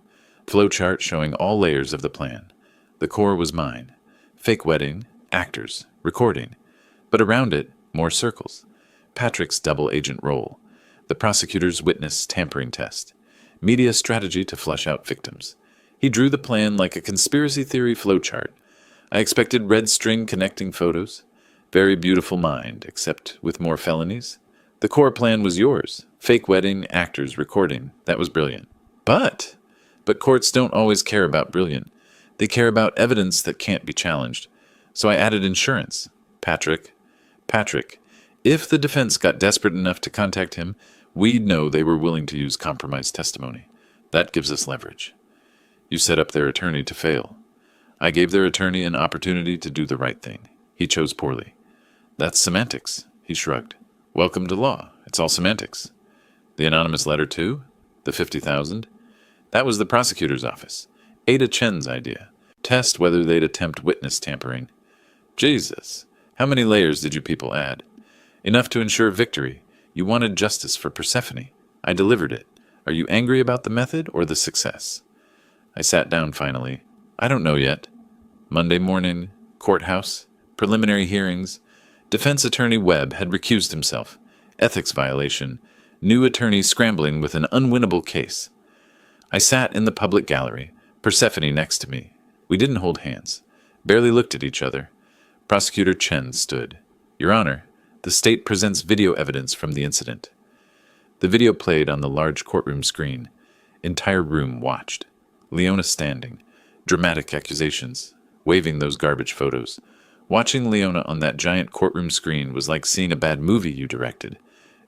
Flowchart showing all layers of the plan. The core was mine. Fake wedding, actors, recording. But around it, more circles. Patrick's double agent role. The prosecutor's witness tampering test. Media strategy to flush out victims. He drew the plan like a conspiracy theory flowchart. I expected red string connecting photos. Very beautiful mind, except with more felonies. The core plan was yours. Fake wedding, actors, recording. That was brilliant. But courts don't always care about brilliant. They care about evidence that can't be challenged. So I added insurance. Patrick, if the defense got desperate enough to contact him, we'd know they were willing to use compromised testimony. That gives us leverage. You set up their attorney to fail. I gave their attorney an opportunity to do the right thing. He chose poorly. That's semantics, he shrugged. Welcome to law. It's all semantics. The anonymous letter too? The 50,000? That was the prosecutor's office. Ada Chen's idea. Test whether they'd attempt witness tampering. Jesus, how many layers did you people add? Enough to ensure victory. You wanted justice for Persephone. I delivered it. Are you angry about the method or the success? I sat down finally. I don't know yet. Monday morning, courthouse, preliminary hearings. Defense attorney Webb had recused himself. Ethics violation. New attorney scrambling with an unwinnable case. I sat in the public gallery, Persephone next to me. We didn't hold hands. Barely looked at each other. Prosecutor Chen stood. Your Honor, the state presents video evidence from the incident. The video played on the large courtroom screen. Entire room watched. Leona standing. Dramatic accusations. Waving those garbage photos. Watching Leona on that giant courtroom screen was like seeing a bad movie you directed.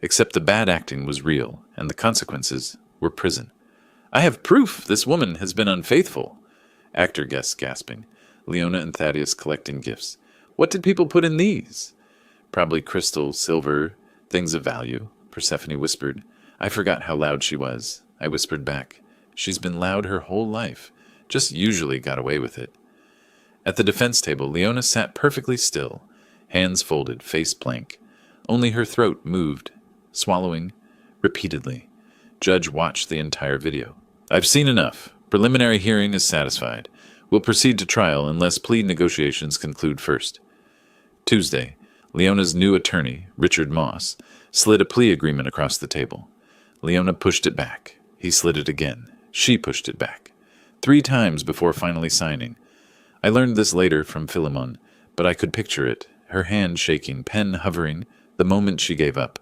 Except the bad acting was real, and the consequences were prison. I have proof this woman has been unfaithful. Actor guests gasping. Leona and Thaddeus collecting gifts. What did people put in these? Probably crystal, silver, things of value, Persephone whispered. I forgot how loud she was. I whispered back. She's been loud her whole life. Just usually got away with it. At the defense table, Leona sat perfectly still, hands folded, face blank. Only her throat moved, swallowing, repeatedly. Judge watched the entire video. I've seen enough. Preliminary hearing is satisfied. We'll proceed to trial unless plea negotiations conclude first. Tuesday, Leona's new attorney, Richard Moss, slid a plea agreement across the table. Leona pushed it back. He slid it again. She pushed it back. 3 times before finally signing. I learned this later from Philemon, but I could picture it, her hand shaking, pen hovering, the moment she gave up.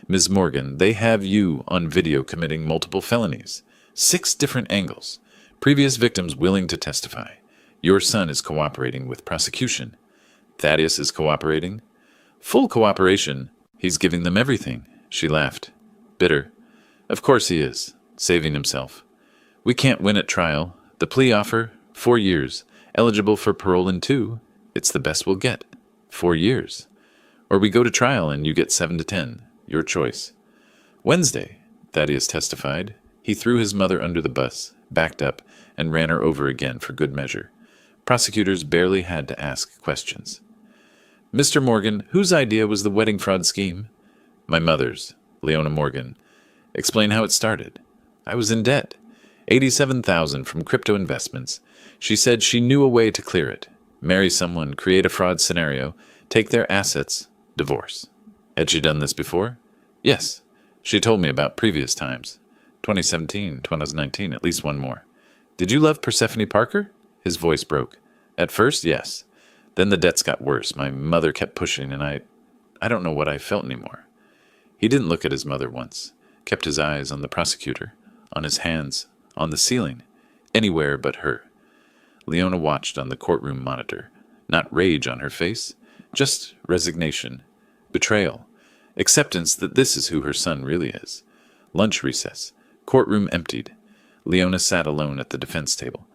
Ms. Morgan, they have you on video committing multiple felonies. 6 different angles. Previous victims willing to testify. Your son is cooperating with prosecution. Thaddeus is cooperating. Full cooperation. He's giving them everything. She laughed. Bitter. Of course he is. Saving himself. We can't win at trial. The plea offer, 4 years. Eligible for parole in 2. It's the best we'll get. 4 years. Or we go to trial and you get 7 to 10. Your choice. Wednesday, Thaddeus testified. He threw his mother under the bus, backed up, and ran her over again for good measure. Prosecutors barely had to ask questions. Mr. Morgan, whose idea was the wedding fraud scheme? My mother's, Leona Morgan. Explain how it started. I was in debt. $87,000 from crypto investments. She said she knew a way to clear it. Marry someone, create a fraud scenario, take their assets, divorce. Had she done this before? Yes. She told me about previous times. 2017, 2019, at least one more. Did you love Persephone Parker? His voice broke. At first, yes. Then the debts got worse. My mother kept pushing, and I don't know what I felt anymore. He didn't look at his mother once. Kept his eyes on the prosecutor, on his hands, on the ceiling, anywhere but her. Leona watched on the courtroom monitor. Not rage on her face, just resignation, betrayal, acceptance that this is who her son really is. Lunch recess. Courtroom emptied. Leona sat alone at the defense table.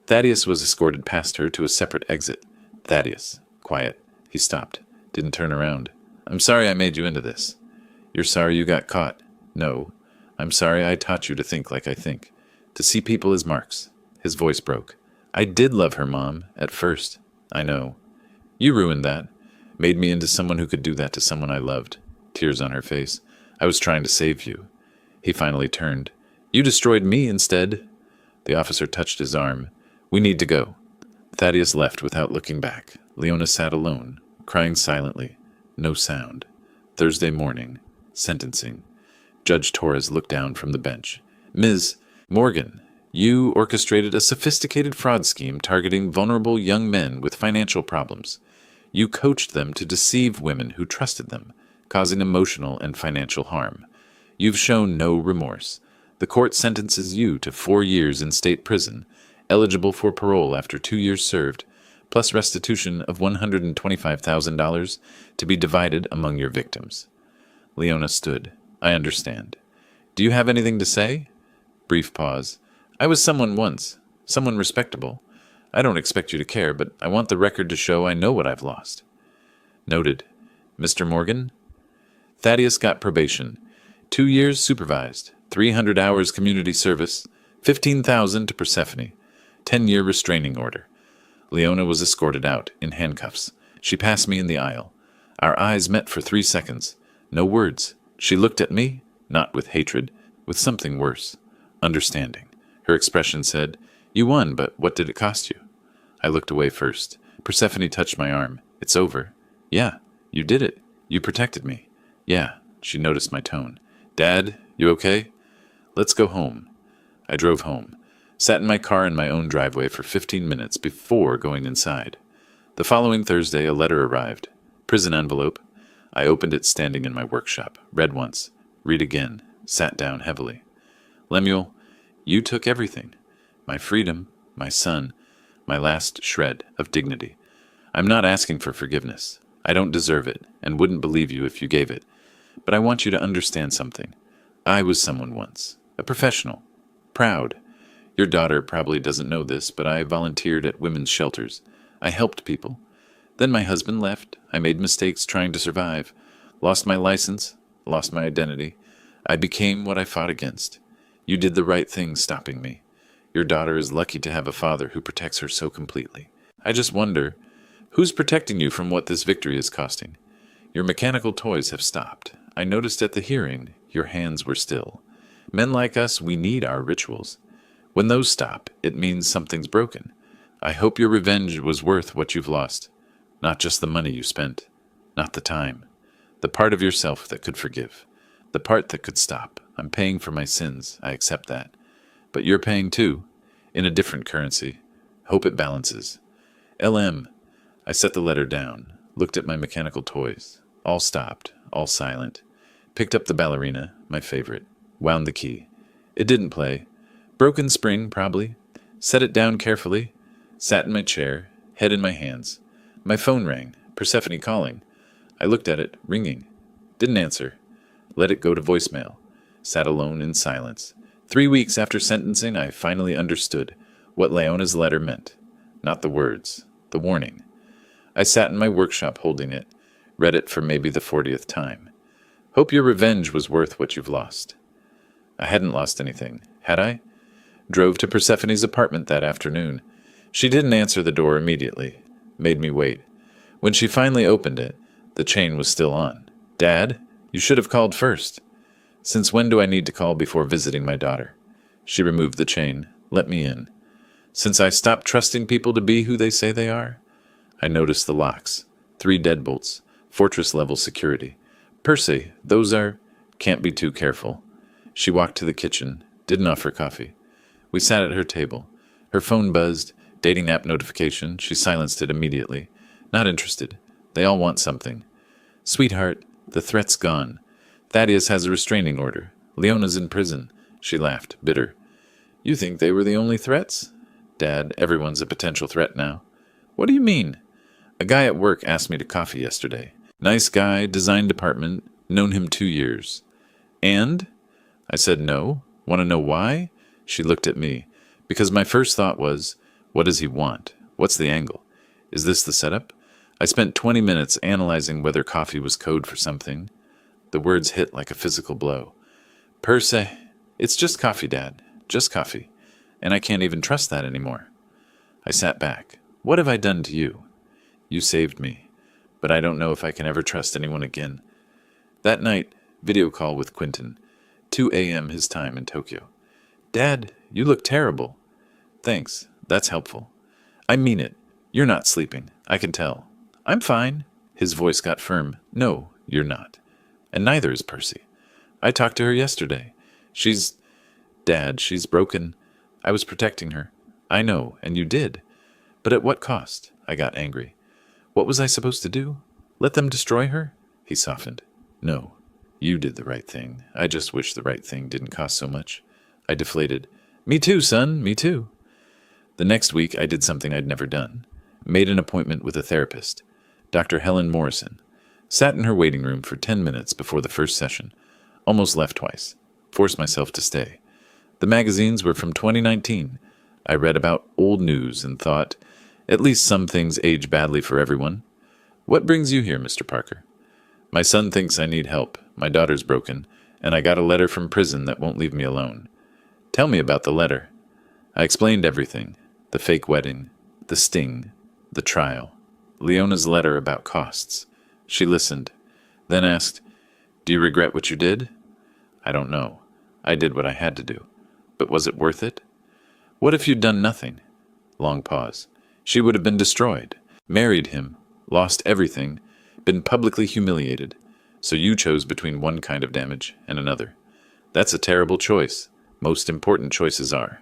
Thaddeus was escorted past her to a separate exit. Thaddeus. Quiet. He stopped. Didn't turn around. I'm sorry I made you into this. You're sorry you got caught. No. I'm sorry I taught you to think like I think. To see people as marks. His voice broke. I did love her, Mom, at first. I know. You ruined that. Made me into someone who could do that to someone I loved. Tears on her face. I was trying to save you. He finally turned. You destroyed me instead. The officer touched his arm. We need to go. Thaddeus left without looking back. Leona sat alone, crying silently. No sound. Thursday morning. Sentencing. Judge Torres looked down from the bench. Ms. Morgan, you orchestrated a sophisticated fraud scheme targeting vulnerable young men with financial problems. You coached them to deceive women who trusted them, causing emotional and financial harm. You've shown no remorse. The court sentences you to 4 years in state prison, eligible for parole after 2 years served, plus restitution of $125,000 to be divided among your victims. Leona stood. I understand. Do you have anything to say? Brief pause. I was someone once, someone respectable. I don't expect you to care, but I want the record to show I know what I've lost. Noted. Mr. Morgan? Thaddeus got probation. 2 years supervised, 300 hours community service, $15,000 to Persephone, 10-year restraining order. Leona was escorted out, in handcuffs. She passed me in the aisle. Our eyes met for 3 seconds. No words. She looked at me, not with hatred, with something worse. Understanding. Her expression said, "You won, but what did it cost you?" I looked away first. Persephone touched my arm. "It's over." "Yeah, you did it. You protected me." "Yeah." She noticed my tone. "Dad, you okay?" "Let's go home." I drove home. Sat in my car in my own driveway for 15 minutes before going inside. The following Thursday, a letter arrived. Prison envelope. I opened it standing in my workshop. Read once. Read again. Sat down heavily. "Lemuel, you took everything. My freedom, my son, my last shred of dignity. I'm not asking for forgiveness. I don't deserve it, and wouldn't believe you if you gave it. But I want you to understand something. I was someone once. A professional. Proud. Your daughter probably doesn't know this, but I volunteered at women's shelters. I helped people. Then my husband left. I made mistakes trying to survive. Lost my license. Lost my identity. I became what I fought against. You did the right thing stopping me. Your daughter is lucky to have a father who protects her so completely. I just wonder, who's protecting you from what this victory is costing? Your mechanical toys have stopped. I noticed at the hearing your hands were still. Men like us, we need our rituals. When those stop, it means something's broken. I hope your revenge was worth what you've lost. Not just the money you spent. Not the time. The part of yourself that could forgive. The part that could stop. I'm paying for my sins. I accept that. But you're paying too. In a different currency. Hope it balances. LM. I set the letter down. Looked at my mechanical toys. All stopped. All silent. Picked up the ballerina, my favorite. Wound the key. It didn't play. Broken spring, probably. Set it down carefully. Sat in my chair, head in my hands. My phone rang. Persephone calling. I looked at it, ringing. Didn't answer. Let it go to voicemail. Sat alone in silence. 3 weeks after sentencing, I finally understood what Leona's letter meant. Not the words, the warning. I sat in my workshop holding it, read it for maybe the 40th time. Hope your revenge was worth what you've lost. I hadn't lost anything, had I? Drove to Persephone's apartment that afternoon. She didn't answer the door immediately. Made me wait. When she finally opened it, the chain was still on. "Dad, you should have called first." "Since when do I need to call before visiting my daughter?" She removed the chain. "Let me in." "Since I stopped trusting people to be who they say they are?" I noticed the locks. 3 deadbolts. Fortress-level security. "Percy, those are—" "Can't be too careful." She walked to the kitchen. Didn't offer coffee. We sat at her table. Her phone buzzed. Dating app notification. She silenced it immediately. Not interested. They all want something. "Sweetheart, the threat's gone. Thaddeus has a restraining order. Leona's in prison." She laughed, bitter. "You think they were the only threats?" "Dad, everyone's a potential threat now." "What do you mean?" "A guy at work asked me to coffee yesterday. Nice guy, design department, known him 2 years. And?" I said no. "Want to know why?" She looked at me. Because my first thought was, what does he want? What's the angle? Is this the setup? I spent 20 minutes analyzing whether coffee was code for something. The words hit like a physical blow. "Percy, it's just coffee, Dad. Just coffee. And I can't even trust that anymore." I sat back. "What have I done to you?" "You saved me. But I don't know if I can ever trust anyone again." That night, video call with Quentin. 2 a.m. his time in Tokyo. "Dad, you look terrible." "Thanks. That's helpful." "I mean it. You're not sleeping. I can tell." "I'm fine." His voice got firm. "No, you're not. And neither is Percy. I talked to her yesterday. She's... Dad, she's broken. I was protecting her. I know, and you did. But at what cost?" I got angry. "What was I supposed to do? Let them destroy her?" He softened. "No. You did the right thing. I just wish the right thing didn't cost so much." I deflated. "Me too, son, me too." The next week, I did something I'd never done. Made an appointment with a therapist, Dr. Helen Morrison. Sat in her waiting room for 10 minutes before the first session. Almost left twice. Forced myself to stay. The magazines were from 2019. I read about old news and thought, at least some things age badly for everyone. "What brings you here, Mr. Parker?" "My son thinks I need help. My daughter's broken, and I got a letter from prison that won't leave me alone." "Tell me about the letter." I explained everything. The fake wedding. The sting. The trial. Leona's letter about costs. She listened, then asked, "Do you regret what you did?" "I don't know. I did what I had to do. But was it worth it? What if you'd done nothing?" Long pause. "She would have been destroyed. Married him. Lost everything. Been publicly humiliated. So you chose between one kind of damage and another. That's a terrible choice. Most important choices are."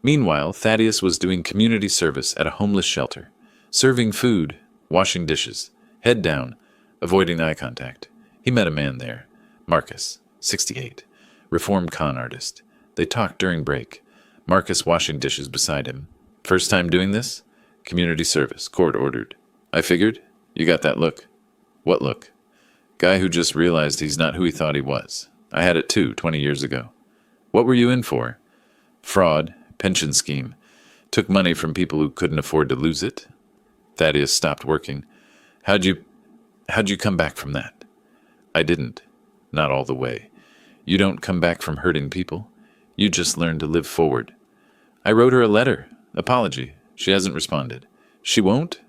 Meanwhile, Thaddeus was doing community service at a homeless shelter, serving food, washing dishes, head down, avoiding eye contact. He met a man there, Marcus, 68, reformed con artist. They talked during break, Marcus washing dishes beside him. "First time doing this?" "Community service, court ordered." "I figured. You got that look." "What look?" "Guy who just realized he's not who he thought he was. I had it too, 20 years ago." "What were you in for?" "Fraud, pension scheme. Took money from people who couldn't afford to lose it." Thaddeus stopped working. How'd you come back from that?" "I didn't. Not all the way. You don't come back from hurting people. You just learn to live forward." "I wrote her a letter. Apology. She hasn't responded." "She won't?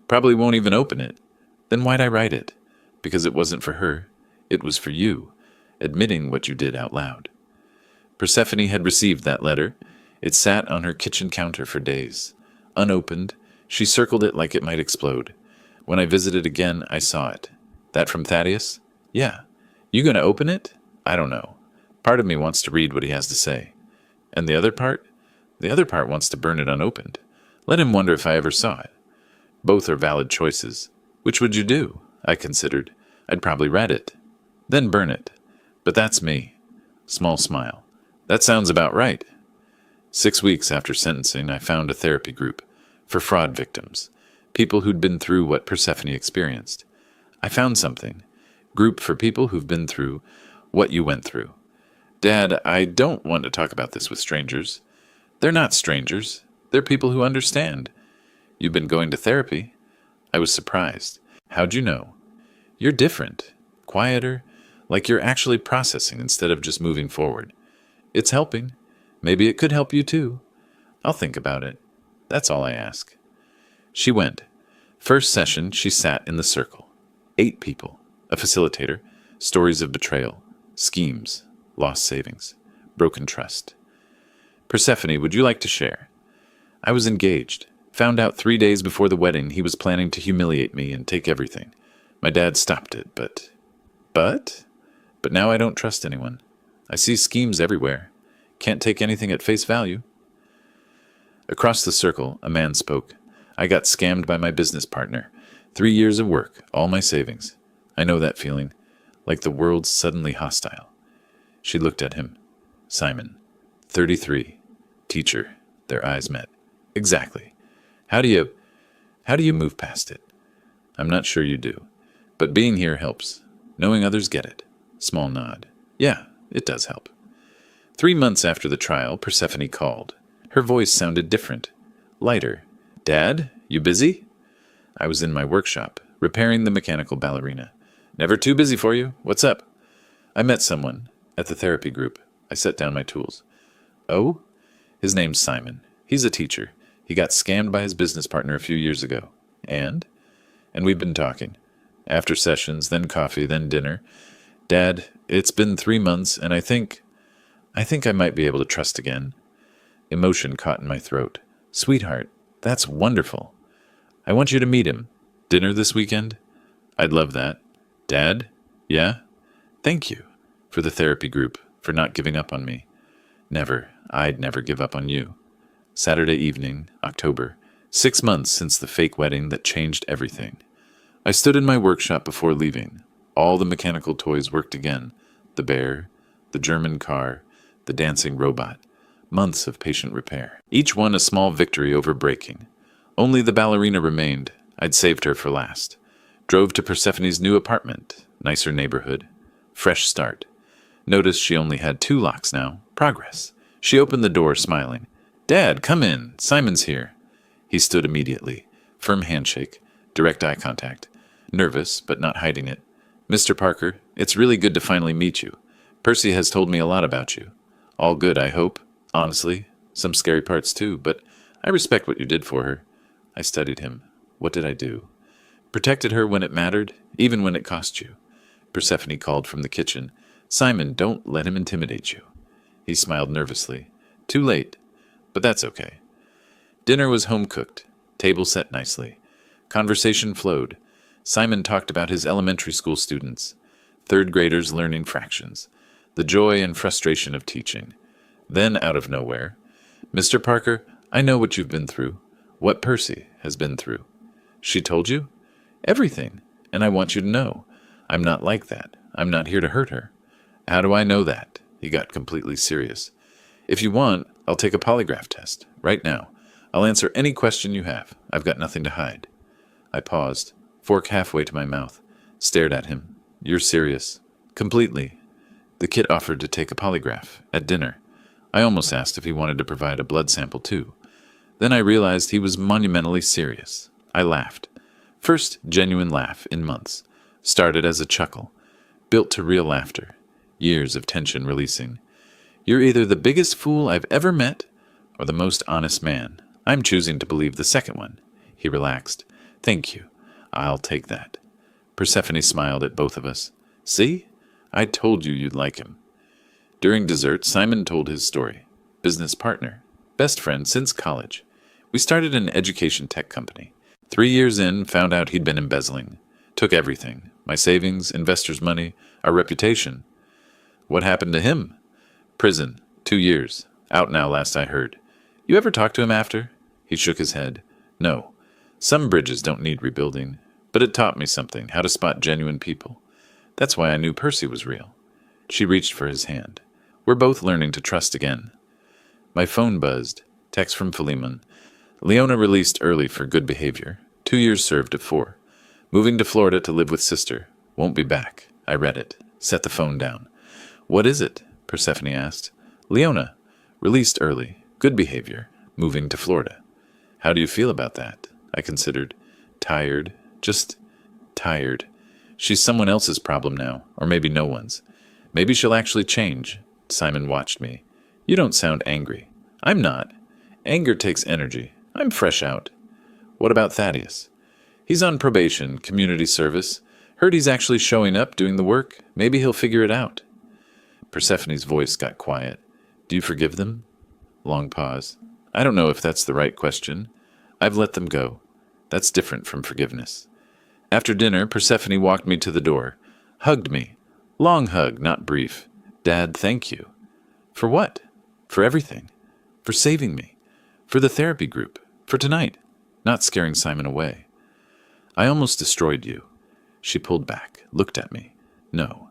Probably won't even open it." "Then why'd I write it?" "Because it wasn't for her. It was for you, admitting what you did out loud." Persephone had received that letter. It sat on her kitchen counter for days. Unopened, she circled it like it might explode. When I visited again, I saw it. "That from Thaddeus?" "Yeah." "You gonna open it?" "I don't know. Part of me wants to read what he has to say." "And the other part?" "The other part wants to burn it unopened. Let him wonder if I ever saw it." "Both are valid choices. Which would you do?" I considered. "I'd probably read it. Then burn it. But that's me." Small smile. "That sounds about right." 6 weeks after sentencing, I found a therapy group for fraud victims, people who'd been through what Persephone experienced. I found something. Group for people who've been through what you went through. "Dad, I don't want to talk about this with strangers." "They're not strangers. They're people who understand." "You've been going to therapy?" I was surprised. "How'd you know?" "You're different. Quieter. Like you're actually processing instead of just moving forward." "It's helping. Maybe it could help you too." "I'll think about it. That's all I ask." She went. First session, she sat in the circle. 8 people. A facilitator. Stories of betrayal. Schemes. Lost savings. Broken trust. "Persephone, would you like to share?" "I was engaged. Found out 3 days before the wedding he was planning to humiliate me and take everything. My dad stopped it, but... But now I don't trust anyone. I see schemes everywhere. Can't take anything at face value." Across the circle, a man spoke. "I got scammed by my business partner. 3 years of work, all my savings. I know that feeling. Like the world's suddenly hostile." She looked at him. "Simon, 33, teacher." Their eyes met. "Exactly. How do you move past it?" "I'm not sure you do. But being here helps. Knowing others get it." Small nod. "Yeah, it does help." 3 months after the trial, Persephone called. Her voice sounded different. Lighter. "Dad, you busy?" I was in my workshop, repairing the mechanical ballerina. "Never too busy for you. What's up?" "I met someone at the therapy group." I set down my tools. "Oh?" "His name's Simon. He's a teacher. He got scammed by his business partner a few years ago." "And?" "And we've been talking. After sessions, then coffee, then dinner. Dad, it's been 3 months, and I think I might be able to trust again." Emotion caught in my throat. "Sweetheart, that's wonderful. I want you to meet him. Dinner this weekend?" "I'd love that." "Dad? Yeah?" "Thank you for the therapy group, for not giving up on me." "Never. I'd never give up on you." Saturday evening, October. 6 months since the fake wedding that changed everything. I stood in my workshop before leaving. All the mechanical toys worked again. The bear, the German car, the dancing robot. Months of patient repair. Each one a small victory over breaking. Only the ballerina remained. I'd saved her for last. Drove to Persephone's new apartment. Nicer neighborhood. Fresh start. Noticed she only had 2 locks now. Progress. She opened the door, smiling. "Dad, come in. Simon's here." He stood immediately. Firm handshake. Direct eye contact. Nervous, but not hiding it. "Mr. Parker, it's really good to finally meet you. Percy has told me a lot about you. All good, I hope. Honestly, some scary parts too, but I respect what you did for her." I studied him. What did I do? Protected her when it mattered, even when it cost you. Persephone called from the kitchen. Simon, don't let him intimidate you. He smiled nervously. Too late. But that's okay. Dinner was home-cooked. Table set nicely. Conversation flowed. Simon talked about his elementary school students. Third graders learning fractions. The joy and frustration of teaching. Then, out of nowhere, Mr. Parker, I know what you've been through. What Percy has been through. She told you? Everything. And I want you to know. I'm not like that. I'm not here to hurt her. How do I know that? He got completely serious. If you want, I'll take a polygraph test. Right now. I'll answer any question you have. I've got nothing to hide. I paused, fork halfway to my mouth, stared at him. You're serious. Completely. The kid offered to take a polygraph at dinner. I almost asked if he wanted to provide a blood sample too. Then I realized he was monumentally serious. I laughed. First genuine laugh in months. Started as a chuckle. Built to real laughter. Years of tension releasing. You're either the biggest fool I've ever met or the most honest man. I'm choosing to believe the second one. He relaxed. Thank you. I'll take that. Persephone smiled at both of us. See? I told you you'd like him. During dessert, Simon told his story. Business partner. Best friend since college. We started an education tech company. 3 years in, found out he'd been embezzling. Took everything. My savings, investors' money, our reputation. What happened to him? Prison. 2 years. Out now, last I heard. You ever talk to him after? He shook his head. No. Some bridges don't need rebuilding. But it taught me something, how to spot genuine people. That's why I knew Percy was real. She reached for his hand. We're both learning to trust again. My phone buzzed. Text from Philemon. Leona released early for good behavior. 2 years served of 4. Moving to Florida to live with sister. Won't be back. I read it. Set the phone down. What is it? Persephone asked. Leona. Released early. Good behavior. Moving to Florida. How do you feel about that? I considered. Tired. Just tired. She's someone else's problem now, or maybe no one's. Maybe she'll actually change. Simon watched me. You don't sound angry. I'm not. Anger takes energy. I'm fresh out. What about Thaddeus? He's on probation, community service. Heard he's actually showing up, doing the work. Maybe he'll figure it out. Persephone's voice got quiet. Do you forgive them? Long pause. I don't know if that's the right question. I've let them go. That's different from forgiveness. After dinner, Persephone walked me to the door. Hugged me. Long hug, not brief. Dad, thank you. For what? For everything. For saving me. For the therapy group. For tonight. Not scaring Simon away. I almost destroyed you. She pulled back, looked at me. No.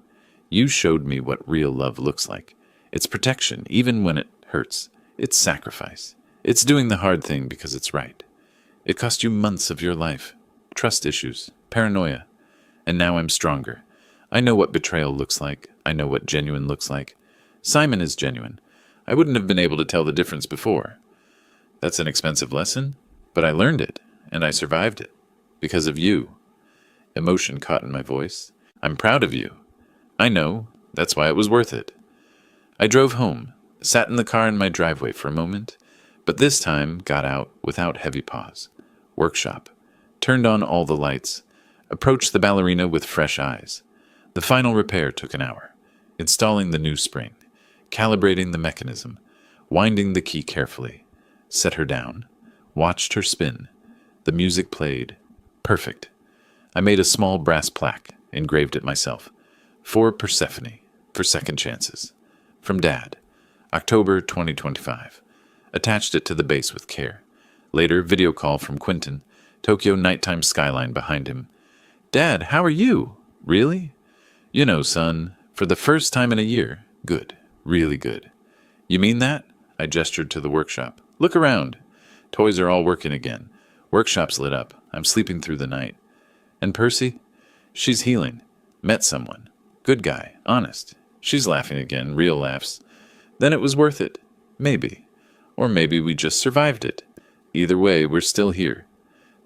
You showed me what real love looks like. It's protection, even when it hurts. It's sacrifice. It's doing the hard thing because it's right. It cost you months of your life. Trust issues. Paranoia. And now I'm stronger. I know what betrayal looks like. I know what genuine looks like. Simon is genuine. I wouldn't have been able to tell the difference before. That's an expensive lesson, but I learned it, and I survived it. Because of you. Emotion caught in my voice. I'm proud of you. I know. That's why it was worth it. I drove home, sat in the car in my driveway for a moment, but this time got out without heavy pause. Workshop. Turned on all the lights. Approached the ballerina with fresh eyes. The final repair took an hour. Installing the new spring. Calibrating the mechanism. Winding the key carefully. Set her down. Watched her spin. The music played. Perfect. I made a small brass plaque. Engraved it myself. For Persephone. For second chances. From Dad. October 2025. Attached it to the base with care. Later, video call from Quentin. Tokyo nighttime skyline behind him. Dad, how are you? Really? You know, son, for the first time in a year. Good. Really good. You mean that? I gestured to the workshop. Look around. Toys are all working again. Workshop's lit up. I'm sleeping through the night. And Percy? She's healing. Met someone. Good guy. Honest. She's laughing again. Real laughs. Then it was worth it. Maybe. Or maybe we just survived it. Either way, we're still here.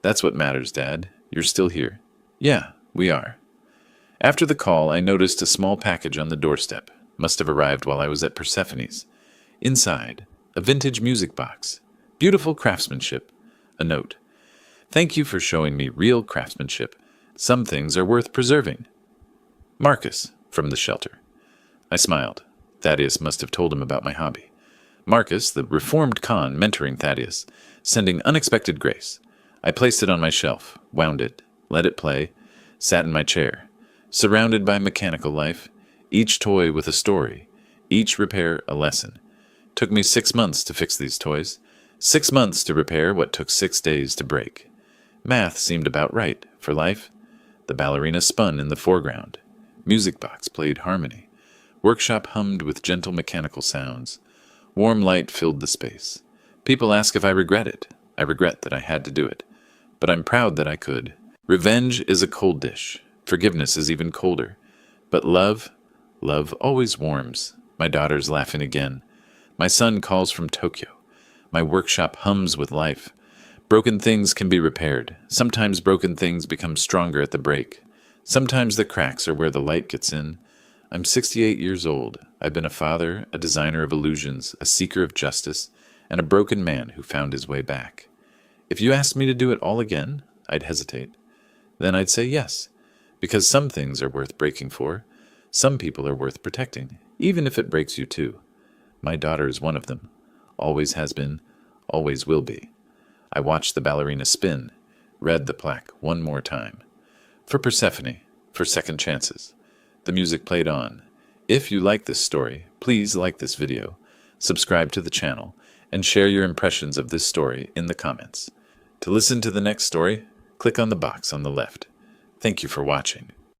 That's what matters, Dad. You're still here. Yeah, we are. After the call, I noticed a small package on the doorstep. Must have arrived while I was at Persephone's. Inside, a vintage music box. Beautiful craftsmanship. A note. Thank you for showing me real craftsmanship. Some things are worth preserving. Marcus, from the shelter. I smiled. Thaddeus must have told him about my hobby. Marcus, the reformed con, mentoring Thaddeus, sending unexpected grace. I placed it on my shelf, wound it, let it play, sat in my chair, surrounded by mechanical life, each toy with a story, each repair a lesson. Took me 6 months to fix these toys, 6 months to repair what took 6 days to break. Math seemed about right for life. The ballerina spun in the foreground. Music box played harmony. Workshop hummed with gentle mechanical sounds. Warm light filled the space. People ask if I regret it. I regret that I had to do it. But I'm proud that I could. Revenge is a cold dish. Forgiveness is even colder. But love always warms. My daughter's laughing again. My son calls from Tokyo. My workshop hums with life. Broken things can be repaired. Sometimes broken things become stronger at the break. Sometimes the cracks are where the light gets in. I'm 68 years old. I've been a father, a designer of illusions, a seeker of justice, and a broken man who found his way back. If you asked me to do it all again, I'd hesitate. Then I'd say yes, because some things are worth breaking for. Some people are worth protecting, even if it breaks you too. My daughter is one of them. Always has been, always will be. I watched the ballerina spin, read the plaque one more time. For Persephone, for second chances. The music played on. If you like this story, please like this video, subscribe to the channel, and share your impressions of this story in the comments. To listen to the next story, click on the box on the left. Thank you for watching.